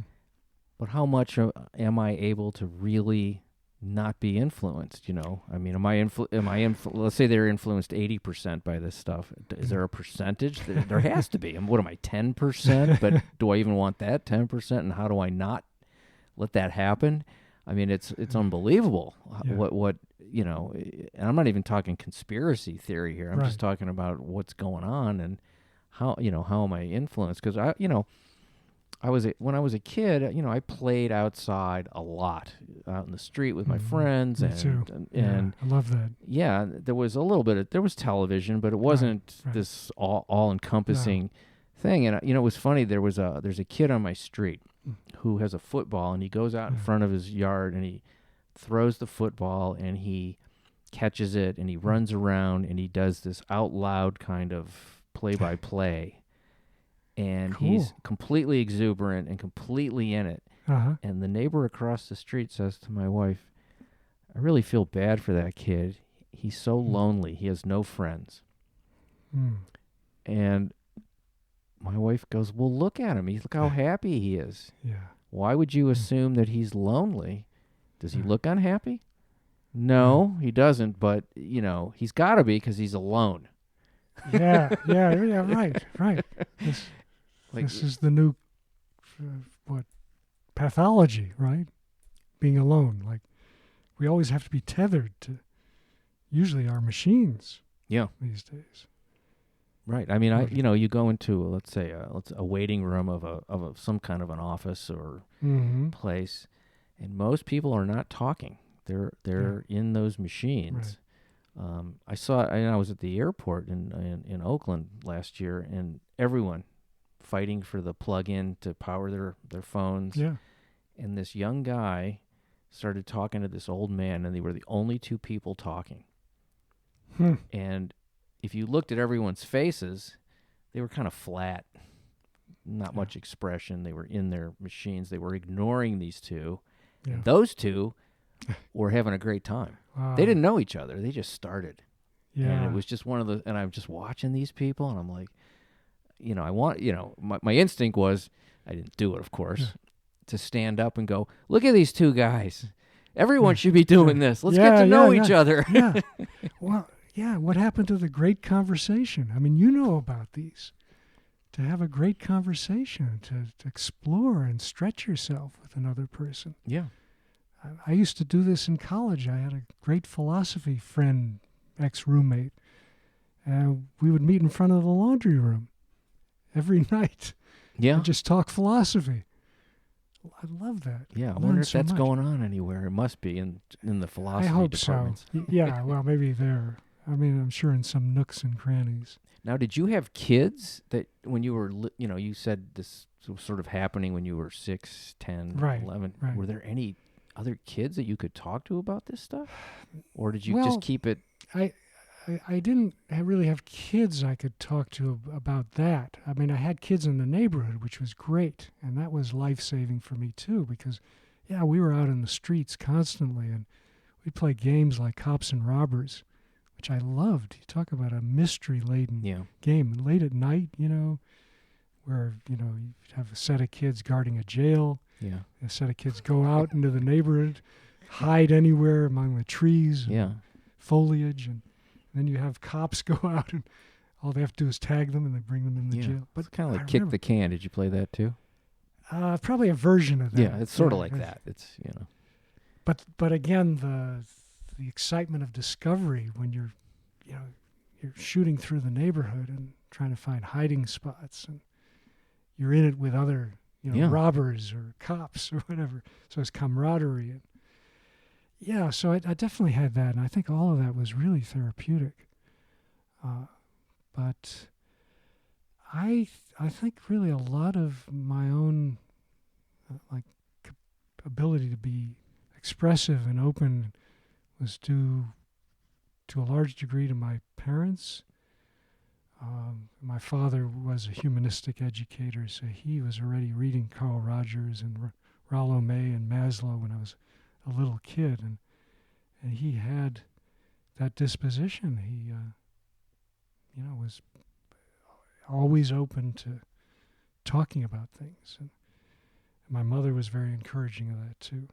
Speaker 2: But how much am I able to really not be influenced? Am I let's say they're influenced 80% by this stuff. Is there a percentage? There has to be. What am I, 10%? But do I even want that 10%? And how do I not let that happen? It's unbelievable.
Speaker 3: Yeah.
Speaker 2: What and I'm not even talking conspiracy theory here. I'm just talking about what's going on and how am I influenced? Because when I was a kid, I played outside a lot, out in the street with my friends.
Speaker 3: Me
Speaker 2: and
Speaker 3: too.
Speaker 2: And
Speaker 3: I love that.
Speaker 2: Yeah, there was a little bit there was television, but it wasn't this all-encompassing thing. And it was funny. There's a kid on my street who has a football, and he goes out in front of his yard and he throws the football and he catches it and he runs around and he does this out loud kind of play-by-play. And he's completely exuberant and completely in it.
Speaker 3: Uh-huh.
Speaker 2: And the neighbor across the street says to my wife, I really feel bad for that kid. He's so lonely. He has no friends. And my wife goes, well, look at him. Look how happy he is.
Speaker 3: Yeah.
Speaker 2: Why would you assume that he's lonely? Does he look unhappy? No, he doesn't, but, he's got to be because he's alone.
Speaker 3: Yeah, right. This is the new, pathology, right? Being alone. Like, we always have to be tethered to, usually, our machines.
Speaker 2: Yeah.
Speaker 3: These days.
Speaker 2: Right. I mean, you go into, let's say, a waiting room of some kind of an office or place, and most people are not talking. They're in those machines. Right. I was at the airport in Oakland last year, and everyone fighting for the plug-in to power their phones.
Speaker 3: Yeah.
Speaker 2: And this young guy started talking to this old man, and they were the only two people talking. And if you looked at everyone's faces, they were kind of flat, not much expression. They were in their machines. They were ignoring these two. Yeah. And those two were having a great time. Wow. They didn't know each other. They just started. Yeah. And it was just one of the, and I'm just watching these people, and I'm like, my instinct was, I didn't do it, of course, to stand up and go, look at these two guys. Everyone should be doing this. Let's get to know each other.
Speaker 3: Yeah. Well, yeah, what happened to the great conversation? I mean, you know about these. To have a great conversation, to explore and stretch yourself with another person.
Speaker 2: Yeah.
Speaker 3: I used to do this in college. I had a great philosophy friend, ex-roommate. We would meet in front of the laundry room every night.
Speaker 2: Yeah.
Speaker 3: And just talk philosophy. I love that.
Speaker 2: Yeah, I wonder if that's going on anywhere. It must be in the philosophy departments.
Speaker 3: I hope so. Yeah, well, maybe there. I mean, I'm sure in some nooks and crannies.
Speaker 2: Now, did you have kids that when you were, you said this was sort of happening when you were 6, 10, 11. Right. Were there any other kids that you could talk to about this stuff? Or did you just keep it?
Speaker 3: I didn't really have kids I could talk to about that. I mean, I had kids in the neighborhood, which was great. And that was life-saving for me, too, because, we were out in the streets constantly. And we'd play games like Cops and Robbers, which I loved. You talk about a mystery-laden game. And late at night, where, you have a set of kids guarding a jail. Yeah. A set of kids go out into the neighborhood, hide anywhere among the trees and foliage. And then you have cops go out, and all they have to do is tag them, and they bring them in the jail.
Speaker 2: But it's kind of like Kick the Can. Did you play that, too?
Speaker 3: Probably a version of that.
Speaker 2: Yeah, it's sort of like that. It's,
Speaker 3: But again, the excitement of discovery when you're shooting through the neighborhood and trying to find hiding spots, and you're in it with other robbers or cops or whatever. So it's camaraderie. And so I definitely had that, and I think all of that was really therapeutic. But I think really a lot of my own ability to be expressive and open was due to a large degree to my parents. My father was a humanistic educator, so he was already reading Carl Rogers and Rollo May and Maslow when I was a little kid, and he had that disposition. He was always open to talking about things, and my mother was very encouraging of that too.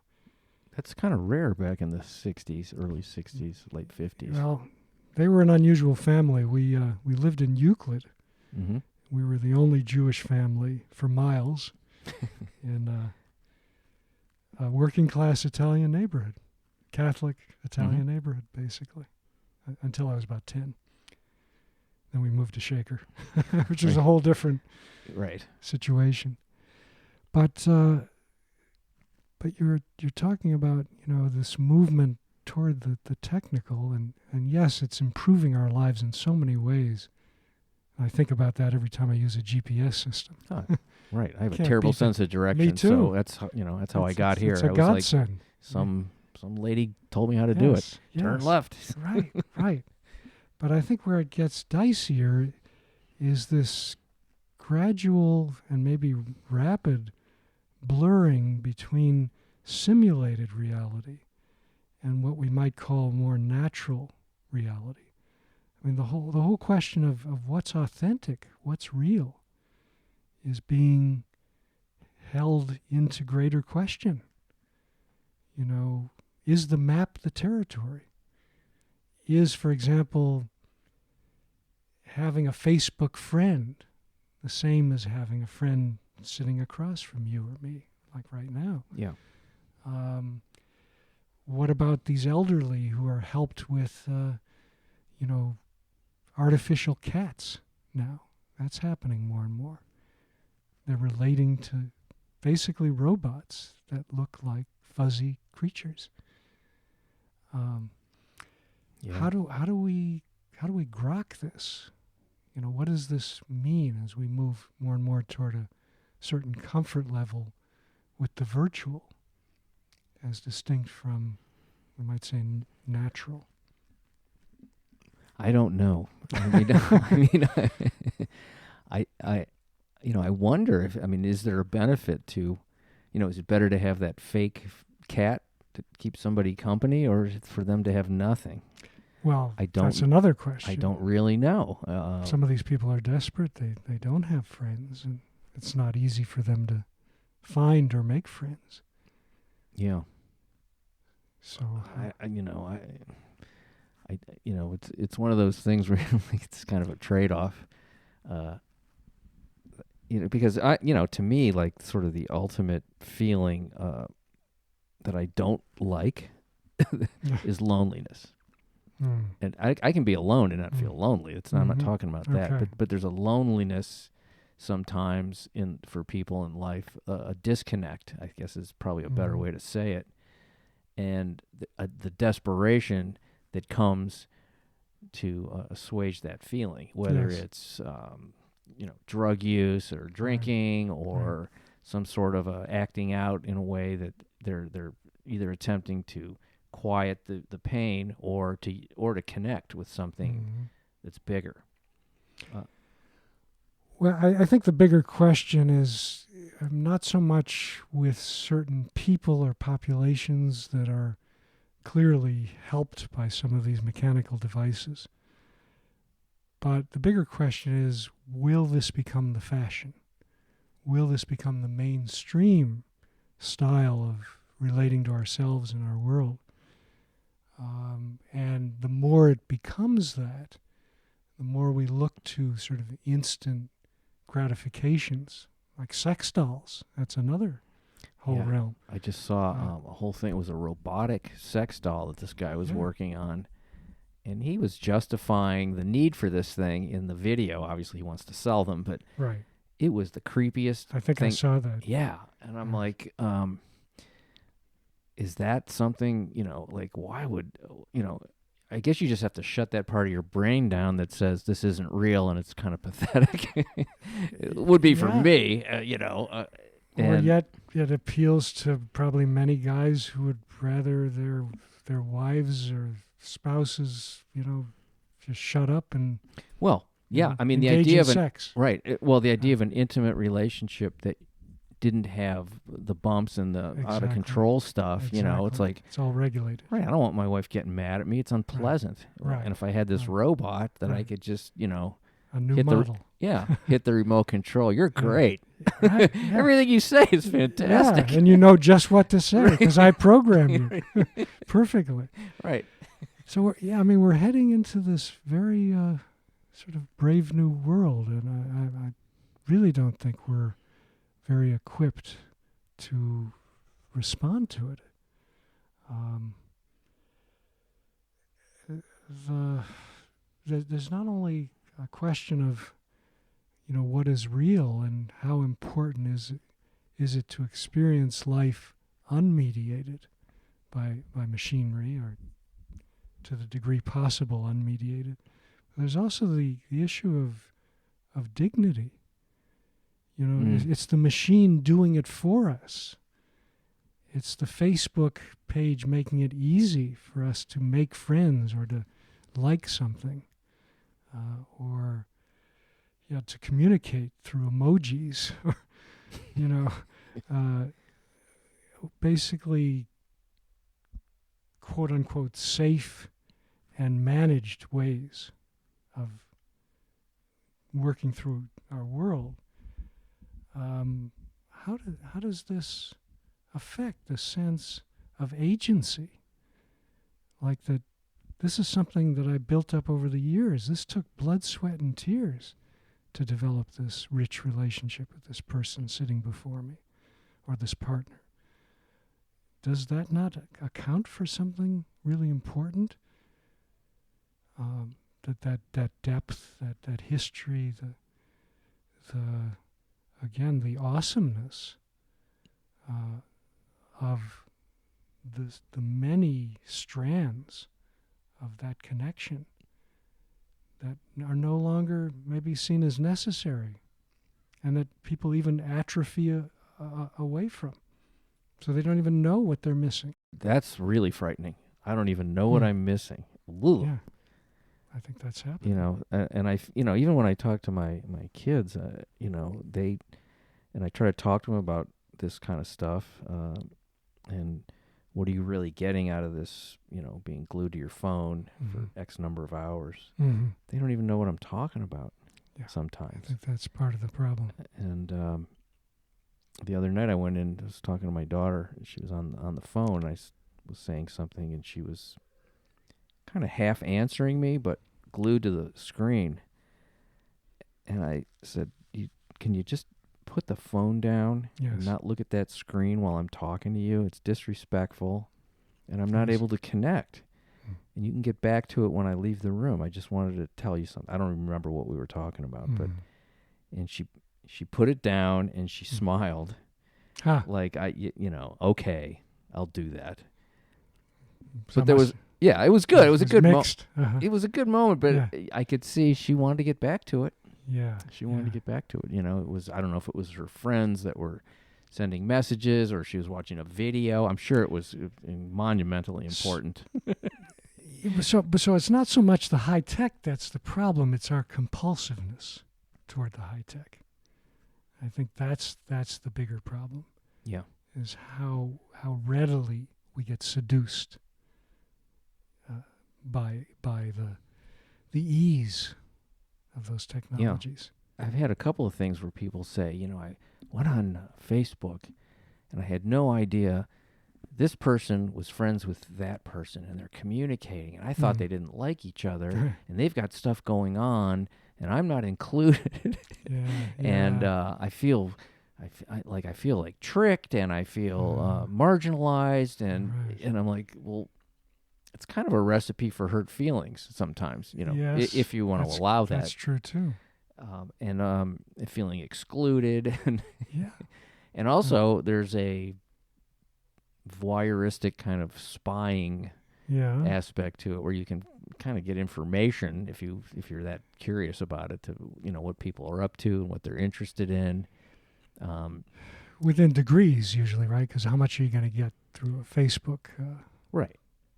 Speaker 2: That's kind of rare back in the 60s, early 60s, late 50s.
Speaker 3: Well, they were an unusual family. We lived in Euclid. Mm-hmm. We were the only Jewish family for miles in a working-class Italian neighborhood, Catholic Italian neighborhood, basically, until I was about 10. Then we moved to Shaker, which was a whole different situation. But you're talking about this movement toward the technical, and yes, it's improving our lives in so many ways. I think about that every time I use a GPS system.
Speaker 2: Oh, right, I have a terrible sense of direction.
Speaker 3: Me too.
Speaker 2: So that's how I got here.
Speaker 3: It's a godsend.
Speaker 2: Like some lady told me how to do it.
Speaker 3: Yes.
Speaker 2: Turn left.
Speaker 3: Right. But I think where it gets dicier is this gradual and maybe rapid blurring between simulated reality and what we might call more natural reality. I mean, the whole question of what's authentic, what's real, is being held into greater question. Is the map the territory? Is, for example, having a Facebook friend the same as having a friend sitting across from you or me, like right now?
Speaker 2: Yeah.
Speaker 3: What about these elderly who are helped with, artificial cats now? That's happening more and more. They're relating to basically robots that look like fuzzy creatures. How do we grok this? What does this mean as we move more and more toward a certain comfort level with the virtual, as distinct from, we might say, natural?
Speaker 2: I don't know. I wonder if, is there a benefit to, is it better to have that fake cat to keep somebody company, or is it for them to have nothing?
Speaker 3: Well, that's another question.
Speaker 2: I don't really know.
Speaker 3: Some of these people are desperate. They don't have friends, and it's not easy for them to find or make friends.
Speaker 2: Yeah.
Speaker 3: So
Speaker 2: it's one of those things where it's kind of a trade-off. Because to me, like, sort of the ultimate feeling that I don't like is loneliness. And I can be alone and not feel lonely. I'm not talking about that.
Speaker 3: Okay.
Speaker 2: But there's a loneliness sometimes for people in life, a disconnect, I guess is probably a better way to say it. And the desperation that comes to assuage that feeling, whether it's drug use or drinking or some sort of acting out in a way that they're either attempting to quiet the pain or to connect with something that's bigger.
Speaker 3: Well, I think the bigger question is not so much with certain people or populations that are clearly helped by some of these mechanical devices, but the bigger question is, will this become the fashion? Will this become the mainstream style of relating to ourselves and our world? And the more it becomes that, the more we look to sort of instant gratifications, like sex dolls. That's another whole realm.
Speaker 2: I just saw a whole thing. It was a robotic sex doll that this guy was working on. And he was justifying the need for this thing in the video. Obviously, he wants to sell them, but it was the creepiest
Speaker 3: I think
Speaker 2: thing.
Speaker 3: I saw that.
Speaker 2: Yeah. And I'm like, is that something, like, why would, I guess you just have to shut that part of your brain down that says this isn't real and it's kind of pathetic. It would be for me,
Speaker 3: Or yet it appeals to probably many guys who would rather their wives or spouses, just shut up and
Speaker 2: the idea of
Speaker 3: sex.
Speaker 2: The idea of an intimate relationship that didn't have the bumps and the out of control stuff. It's like
Speaker 3: it's all regulated.
Speaker 2: Right, I don't want my wife getting mad at me. It's unpleasant.
Speaker 3: Right.
Speaker 2: And if I had this robot that I could just,
Speaker 3: a new model.
Speaker 2: Hit the remote control. You're great.
Speaker 3: Right,
Speaker 2: Everything you say is fantastic.
Speaker 3: Yeah, and you know just what to say because I program you perfectly.
Speaker 2: Right.
Speaker 3: So we're heading into this very sort of brave new world, and I really don't think we're very equipped to respond to it. There's not only a question of, what is real and how important is it to experience life unmediated by machinery, or to the degree possible unmediated. There's also the issue of dignity. It's the machine doing it for us. It's the Facebook page making it easy for us to make friends or to like something, or to communicate through emojis, basically quote unquote safe and managed ways of working through our world. how does this affect the sense of agency? Like that, this is something that I built up over the years. This took blood, sweat, and tears to develop this rich relationship with this person sitting before me, or this partner. Does that not account for something really important? That depth, that history, again, the awesomeness of the many strands of that connection that are no longer maybe seen as necessary, and that people even atrophy away from. So they don't even know what they're missing.
Speaker 2: That's really frightening. I don't even know what I'm missing. Ugh.
Speaker 3: Yeah, I think that's happening.
Speaker 2: You know, and I, you know, even when I talk to my kids, you know, and I try to talk to them about this kind of stuff, and what are you really getting out of this, you know, being glued to your phone for X number of hours? They don't even know what I'm talking about sometimes.
Speaker 3: I think that's part of the problem.
Speaker 2: And the other night I went in, I was talking to my daughter, and she was on the phone, and I was saying something, and she was kind of half answering me, but glued to the screen. And I said, can you just put the phone down and not look at that screen while I'm talking to you? It's disrespectful, and I'm not able to connect. And you can get back to it when I leave the room. I just wanted to tell you something. I don't remember what we were talking about, but and she put it down, and she smiled, like, you know, okay, I'll do that.
Speaker 3: So
Speaker 2: but there was, it was good. It was a good moment. It was a good moment, but I could see she wanted to get back to it.
Speaker 3: Yeah.
Speaker 2: She wanted to get back to it. You know, it was, I don't know if it was her friends that were sending messages, or she was watching a video. I'm sure it was monumentally important.
Speaker 3: So it's not so much the high tech that's the problem. It's our compulsiveness toward the high tech. I think that's the bigger problem.
Speaker 2: Yeah.
Speaker 3: Is how readily we get seduced by the ease of those technologies.
Speaker 2: Yeah. I've had a couple of things where people say, you know, I went on Facebook and I had no idea this person was friends with that person, and they're communicating, and I thought they didn't like each other, and they've got stuff going on, and I'm not included. And I feel like tricked, and I feel marginalized, and I'm like, well, it's kind of a recipe for hurt feelings sometimes, you know, if you want to allow that.
Speaker 3: That's true too.
Speaker 2: And feeling excluded, and and also there's a voyeuristic kind of spying aspect to it, where you can kind of get information if you're that curious about it, to, you know, what people are up to and what they're interested in.
Speaker 3: Within degrees, usually, right? Because how much are you going to get through a Facebook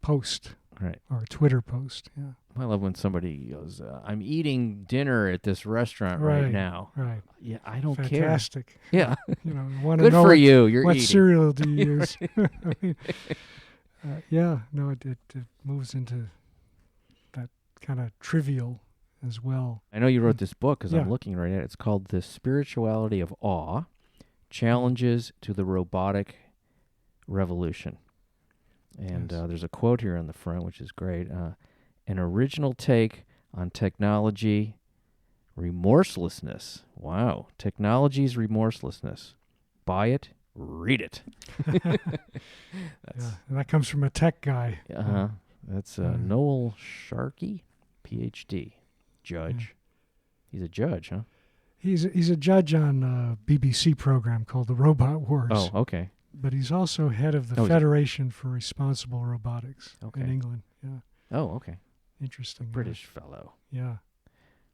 Speaker 3: post, or a Twitter post? Yeah.
Speaker 2: I love when somebody goes, "I'm eating dinner at this restaurant right now."
Speaker 3: Right.
Speaker 2: Yeah, I don't care.
Speaker 3: Fantastic.
Speaker 2: Yeah.
Speaker 3: You know, want to
Speaker 2: good
Speaker 3: know
Speaker 2: for you. You're
Speaker 3: what
Speaker 2: eating.
Speaker 3: cereal do you use? I mean, it moves into that kind of trivial as well.
Speaker 2: I know you wrote this book because I'm looking right at it. It's called The Spirituality of Awe, Challenges to the Robotic Revolution. And there's a quote here on the front, which is great. An original take on technology remorselessness. Wow. Technology's remorselessness. Buy it, read it.
Speaker 3: And that comes from a tech guy.
Speaker 2: That's Noel Sharkey, PhD, judge. He's a judge, huh?
Speaker 3: He's a judge on a BBC program called The Robot Wars.
Speaker 2: Oh, okay.
Speaker 3: But he's also head of the Federation for Responsible Robotics in England. Yeah.
Speaker 2: Oh, okay.
Speaker 3: Interesting.
Speaker 2: British fellow.
Speaker 3: Yeah.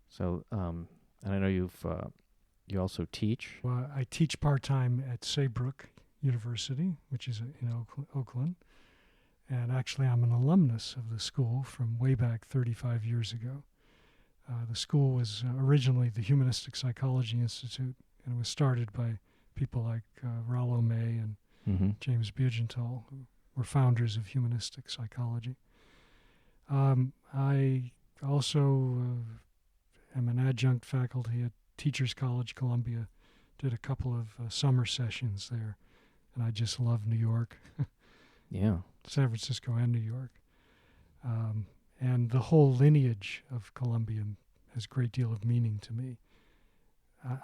Speaker 2: So, and I know you also teach.
Speaker 3: Well, I teach part-time at Saybrook University, which is in Oakland. And actually, I'm an alumnus of the school from way back 35 years ago. The school was originally the Humanistic Psychology Institute, and it was started by people like Rollo May and James Bugental, who were founders of humanistic psychology. I also am an adjunct faculty at Teachers College, Columbia, did a couple of summer sessions there, and I just love New York.
Speaker 2: Yeah.
Speaker 3: San Francisco and New York. And the whole lineage of Columbia has a great deal of meaning to me.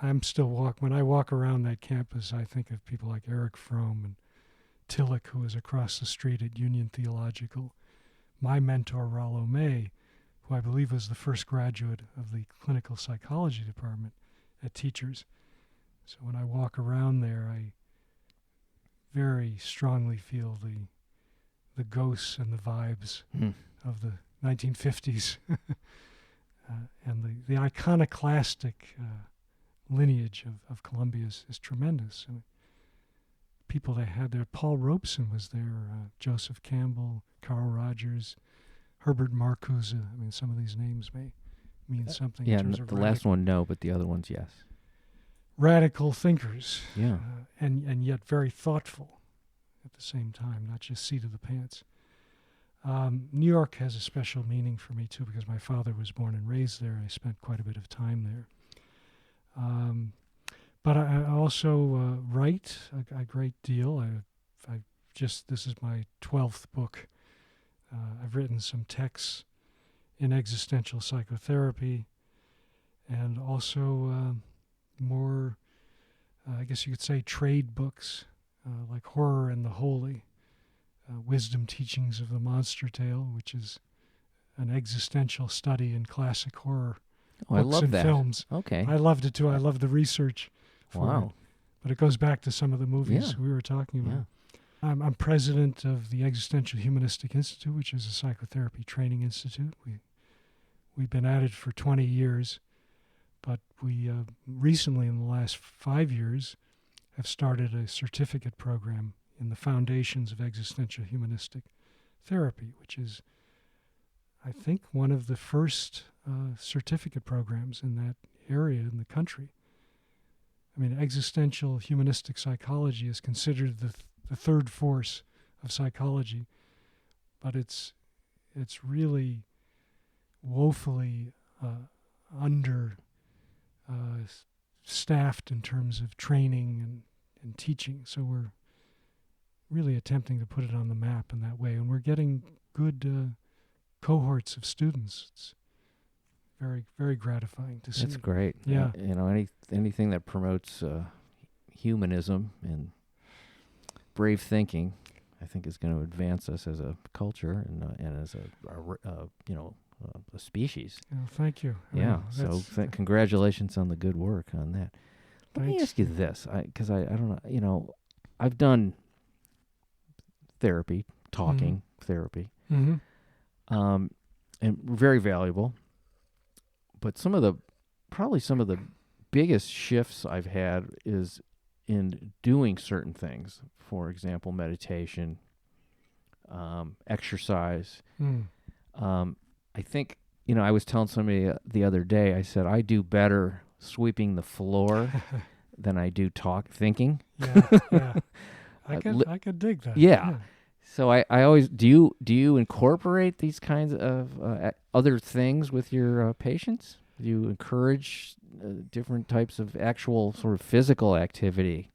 Speaker 3: I'm still when I walk around that campus, I think of people like Eric Fromm and Tillich, who was across the street at Union Theological. My mentor, Rollo May, who I believe was the first graduate of the clinical psychology department at Teachers. So when I walk around there, I very strongly feel the ghosts and the vibes of the 1950s and the iconoclastic lineage of Columbia is tremendous. I mean, people they had there, Paul Robeson was there, Joseph Campbell, Carl Rogers, Herbert Marcuse. I mean, some of these names may mean something.
Speaker 2: Yeah,
Speaker 3: in terms of
Speaker 2: the last one, no, but the other ones, yes.
Speaker 3: Radical thinkers.
Speaker 2: Yeah.
Speaker 3: And yet very thoughtful at the same time, not just seat of the pants. New York has a special meaning for me, too, because my father was born and raised there. I spent quite a bit of time there. But I also write a great deal. This is my 12th book. I've written some texts in existential psychotherapy and also more, I guess you could say, trade books like Horror and the Holy, Wisdom Teachings of the Monster Tale, which is an existential study in classic horror
Speaker 2: Oh, I
Speaker 3: books
Speaker 2: love
Speaker 3: and
Speaker 2: that.
Speaker 3: films.
Speaker 2: Okay.
Speaker 3: I loved it too. I love the research for
Speaker 2: Wow.
Speaker 3: it. But it goes back to some of the movies
Speaker 2: Yeah.
Speaker 3: we were talking about.
Speaker 2: Yeah.
Speaker 3: I'm president of the Existential Humanistic Institute, which is a psychotherapy training institute. We've been at it for 20 years, but we recently, in the last 5 years, have started a certificate program in the foundations of existential humanistic therapy, which is, I think, one of the first certificate programs in that area in the country. I mean, existential humanistic psychology is considered the third force of psychology, but it's really woefully under staffed in terms of training and teaching. So we're really attempting to put it on the map in that way, and we're getting good cohorts of students. It's very, very gratifying to see.
Speaker 2: That's great.
Speaker 3: Yeah.
Speaker 2: Anything that promotes humanism and brave thinking, I think, is going to advance us as a culture and as a species.
Speaker 3: Oh, thank you.
Speaker 2: Yeah.
Speaker 3: Well,
Speaker 2: So congratulations on the good work on that. Let me
Speaker 3: Thanks.
Speaker 2: ask you this, because I don't know. I've done therapy, talking therapy,
Speaker 3: Mm-hmm.
Speaker 2: and very valuable. But some of the biggest shifts I've had is in doing certain things. For example, meditation, exercise.
Speaker 3: Mm.
Speaker 2: I think, I was telling somebody the other day, I said, I do better sweeping the floor than I do thinking.
Speaker 3: Yeah. I could dig that.
Speaker 2: Yeah. So I always, do you incorporate these kinds of other things with your patients? Do you encourage different types of actual sort of physical activity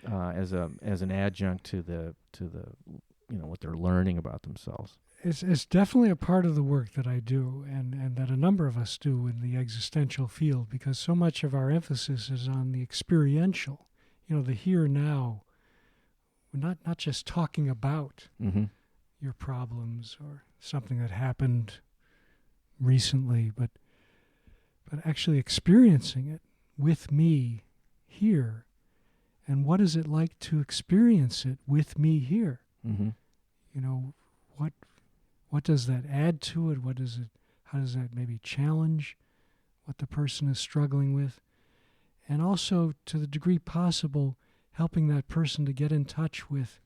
Speaker 2: as an adjunct to the what they're learning about themselves?
Speaker 3: It's definitely a part of the work that I do and that a number of us do in the existential field, because so much of our emphasis is on the experiential, the here now. We're not just talking about your problems or something that happened recently, but actually experiencing it with me here. And what is it like to experience it with me here?
Speaker 2: Mm-hmm.
Speaker 3: What does that add to it? How does that maybe challenge what the person is struggling with? And also, to the degree possible, helping that person to get in touch with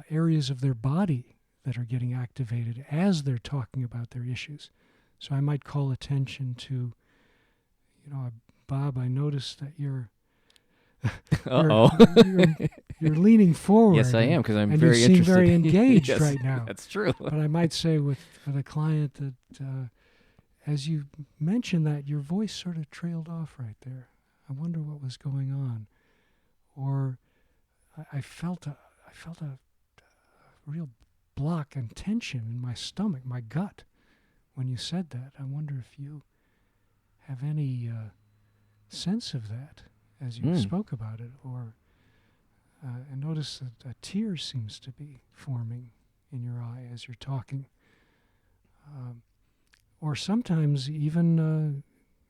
Speaker 3: areas of their body that are getting activated as they're talking about their issues. So I might call attention to, Bob, I noticed that you're leaning forward.
Speaker 2: Yes, I am, because I'm
Speaker 3: and
Speaker 2: very
Speaker 3: you seem
Speaker 2: interested.
Speaker 3: very engaged
Speaker 2: Yes,
Speaker 3: right now.
Speaker 2: That's true.
Speaker 3: But I might say with a client that as you mentioned that, your voice sort of trailed off right there. I wonder what was going on. Or I felt a real block and tension in my stomach, my gut, when you said that. I wonder if you have any sense of that as you spoke about it. Or I noticed that a tear seems to be forming in your eye as you're talking. Or sometimes even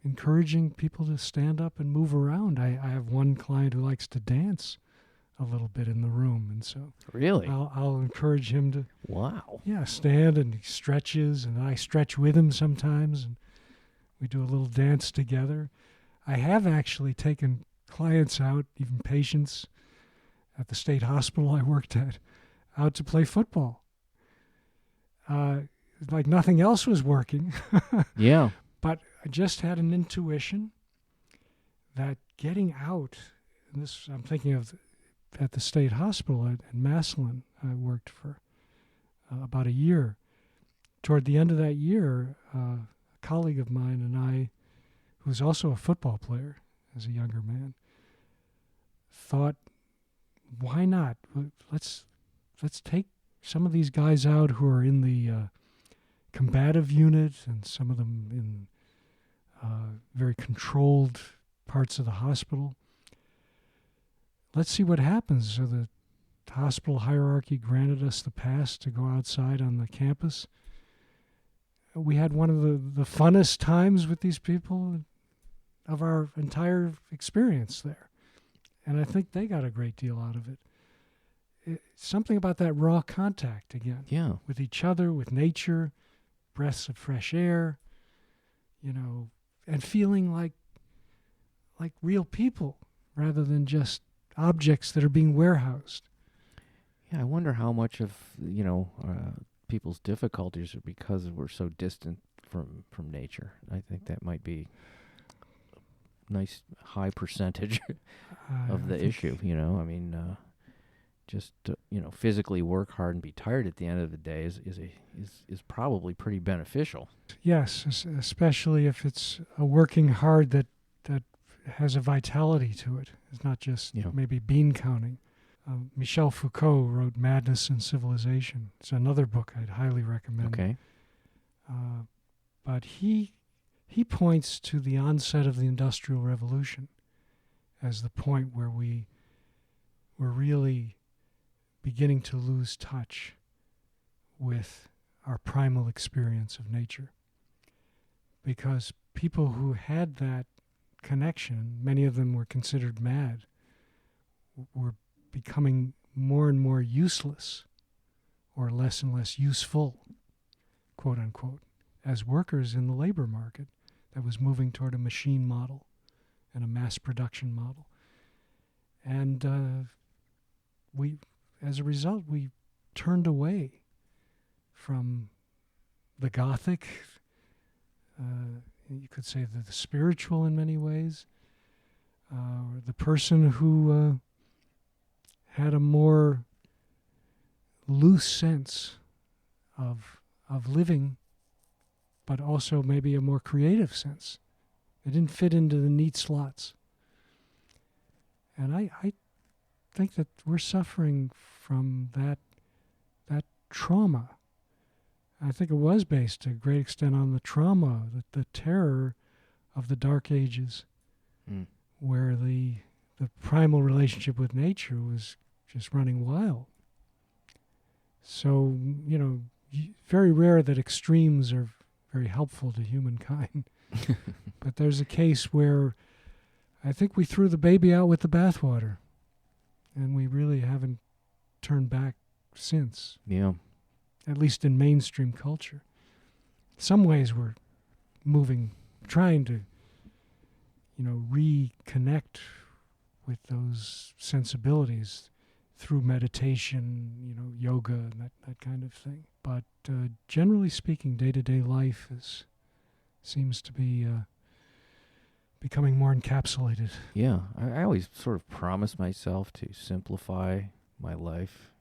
Speaker 3: encouraging people to stand up and move around. I have one client who likes to dance a little bit in the room, and so
Speaker 2: Really?
Speaker 3: I'll encourage him to
Speaker 2: Wow.
Speaker 3: stand, and he stretches, and I stretch with him sometimes, and we do a little dance together. I have actually taken clients out, even patients at the state hospital I worked at, out to play football. Like nothing else was working.
Speaker 2: Yeah.
Speaker 3: But I just had an intuition that getting out, and this I'm thinking of at the state hospital at Massillon, I worked for about a year. Toward the end of that year, a colleague of mine and I, who was also a football player as a younger man, thought, why not? Let's take some of these guys out who are in the combative unit, and some of them in very controlled parts of the hospital. Let's see what happens. So the hospital hierarchy granted us the pass to go outside on the campus. We had one of the funnest times with these people of our entire experience there. And I think they got a great deal out of it. Something about that raw contact again.
Speaker 2: Yeah.
Speaker 3: With each other, with nature, breaths of fresh air, and feeling like real people rather than just objects that are being warehoused.
Speaker 2: Yeah, I wonder how much of, people's difficulties are because we're so distant from nature. I think that might be a nice high percentage of the issue, I mean, just physically work hard and be tired at the end of the day is probably pretty beneficial.
Speaker 3: Yes, especially if it's a working hard that has a vitality to it. It's not just maybe bean counting. Michel Foucault wrote Madness and Civilization. It's another book I'd highly recommend.
Speaker 2: Okay.
Speaker 3: But he points to the onset of the Industrial Revolution as the point where we're really beginning to lose touch with our primal experience of nature. Because people who had that connection, many of them were considered mad, were becoming more and more useless, or less and less useful, quote unquote, as workers in the labor market that was moving toward a machine model and a mass production model. And as a result, we turned away from the Gothic, you could say the spiritual in many ways, the person who had a more loose sense of living, but also maybe a more creative sense. It didn't fit into the neat slots. And I think that we're suffering from that trauma. I think it was based to a great extent on the trauma, the terror of the Dark Ages, where the primal relationship with nature was just running wild. So, very rare that extremes are very helpful to humankind. But there's a case where I think we threw the baby out with the bathwater, and we really haven't turned back since.
Speaker 2: Yeah.
Speaker 3: At least in mainstream culture. In some ways we're trying to, reconnect with those sensibilities through meditation, yoga, and that kind of thing. But generally speaking, day-to-day life seems to be becoming more encapsulated.
Speaker 2: Yeah, I always sort of promise myself to simplify my life.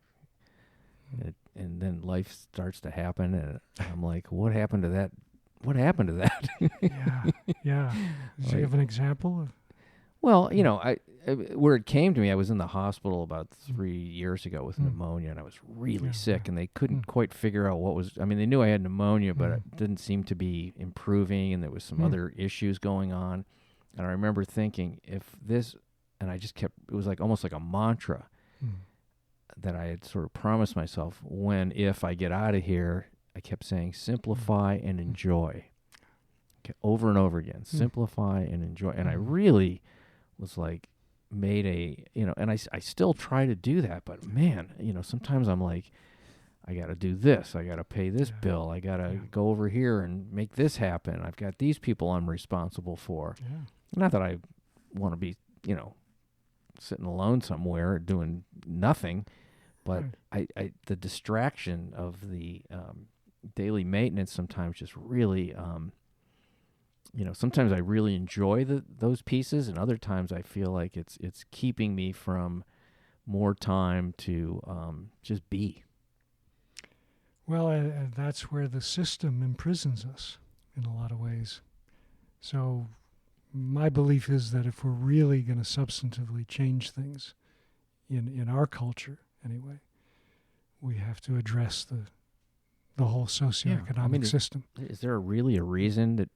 Speaker 2: And then life starts to happen, and I'm like, what happened to that? What happened to that?
Speaker 3: Yeah. Do you have an example?
Speaker 2: Well, where it came to me, I was in the hospital about 3 years ago with pneumonia, and I was really sick, and they couldn't quite figure out what was. I mean, they knew I had pneumonia, but it didn't seem to be improving, and there was some other issues going on. And I remember thinking, if this, and I just kept, it was like almost like a mantra that I had sort of promised myself. If I get out of here, I kept saying, simplify and enjoy. Okay, over and over again, simplify and enjoy. And I really was like, made and I still try to do that, but man, sometimes I'm like, I got to do this, I got to pay this bill, I got to go over here and make this happen, I've got these people I'm responsible for. Not that I want to be, sitting alone somewhere doing nothing, but I the distraction of the daily maintenance sometimes just really sometimes I really enjoy those pieces, and other times I feel like it's keeping me from more time to just be.
Speaker 3: Well, that's where the system imprisons us in a lot of ways. So my belief is that if we're really going to substantively change things in our culture anyway, we have to address the whole socioeconomic system.
Speaker 2: Is there really a reason that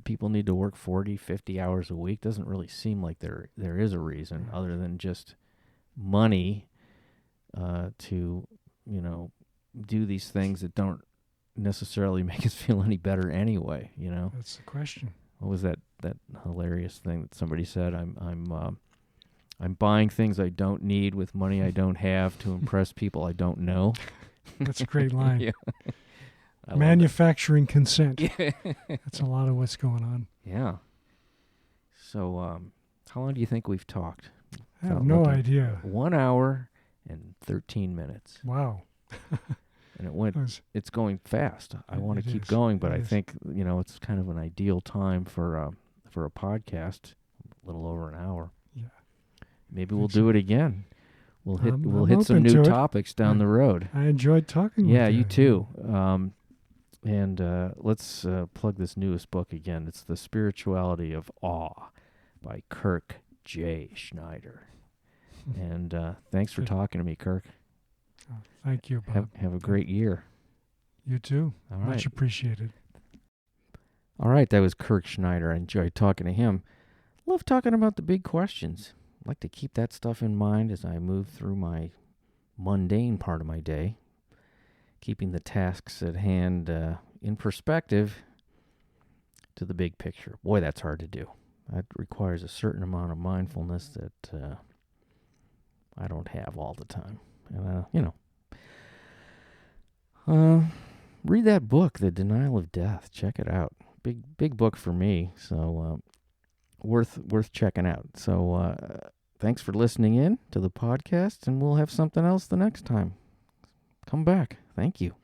Speaker 2: people need to work 40, 50 hours a week? Doesn't really seem like there is a reason other than just money to, do these things that don't necessarily make us feel any better anyway,
Speaker 3: That's the question.
Speaker 2: What was that hilarious thing that somebody said? I'm buying things I don't need with money I don't have to impress people I don't know.
Speaker 3: That's a great line.
Speaker 2: Yeah.
Speaker 3: Manufacturing consent. That's a lot of what's going on.
Speaker 2: Yeah. So, how long do you think we've talked?
Speaker 3: I have no idea.
Speaker 2: 1 hour and 13 minutes.
Speaker 3: Wow.
Speaker 2: And it's going fast. I want to keep going, but I think, it's kind of an ideal time for a podcast, a little over an hour. Yeah. Maybe we'll do it again. We'll hit some new topics down the road.
Speaker 3: I enjoyed talking with you.
Speaker 2: Yeah, you too. And let's plug this newest book again. It's The Spirituality of Awe by Kirk J. Schneider. And thanks for talking to me, Kirk.
Speaker 3: Oh, thank you, Bob.
Speaker 2: Have a great year.
Speaker 3: You too.
Speaker 2: All right.
Speaker 3: Much appreciated.
Speaker 2: All right, that was Kirk Schneider. I enjoyed talking to him. Love talking about the big questions. I like to keep that stuff in mind as I move through my mundane part of my day, keeping the tasks at hand in perspective to the big picture. Boy, that's hard to do. That requires a certain amount of mindfulness that I don't have all the time. Read that book, The Denial of Death. Check it out. Big book for me, so worth checking out. So thanks for listening in to the podcast, and we'll have something else the next time. Come back. Thank you.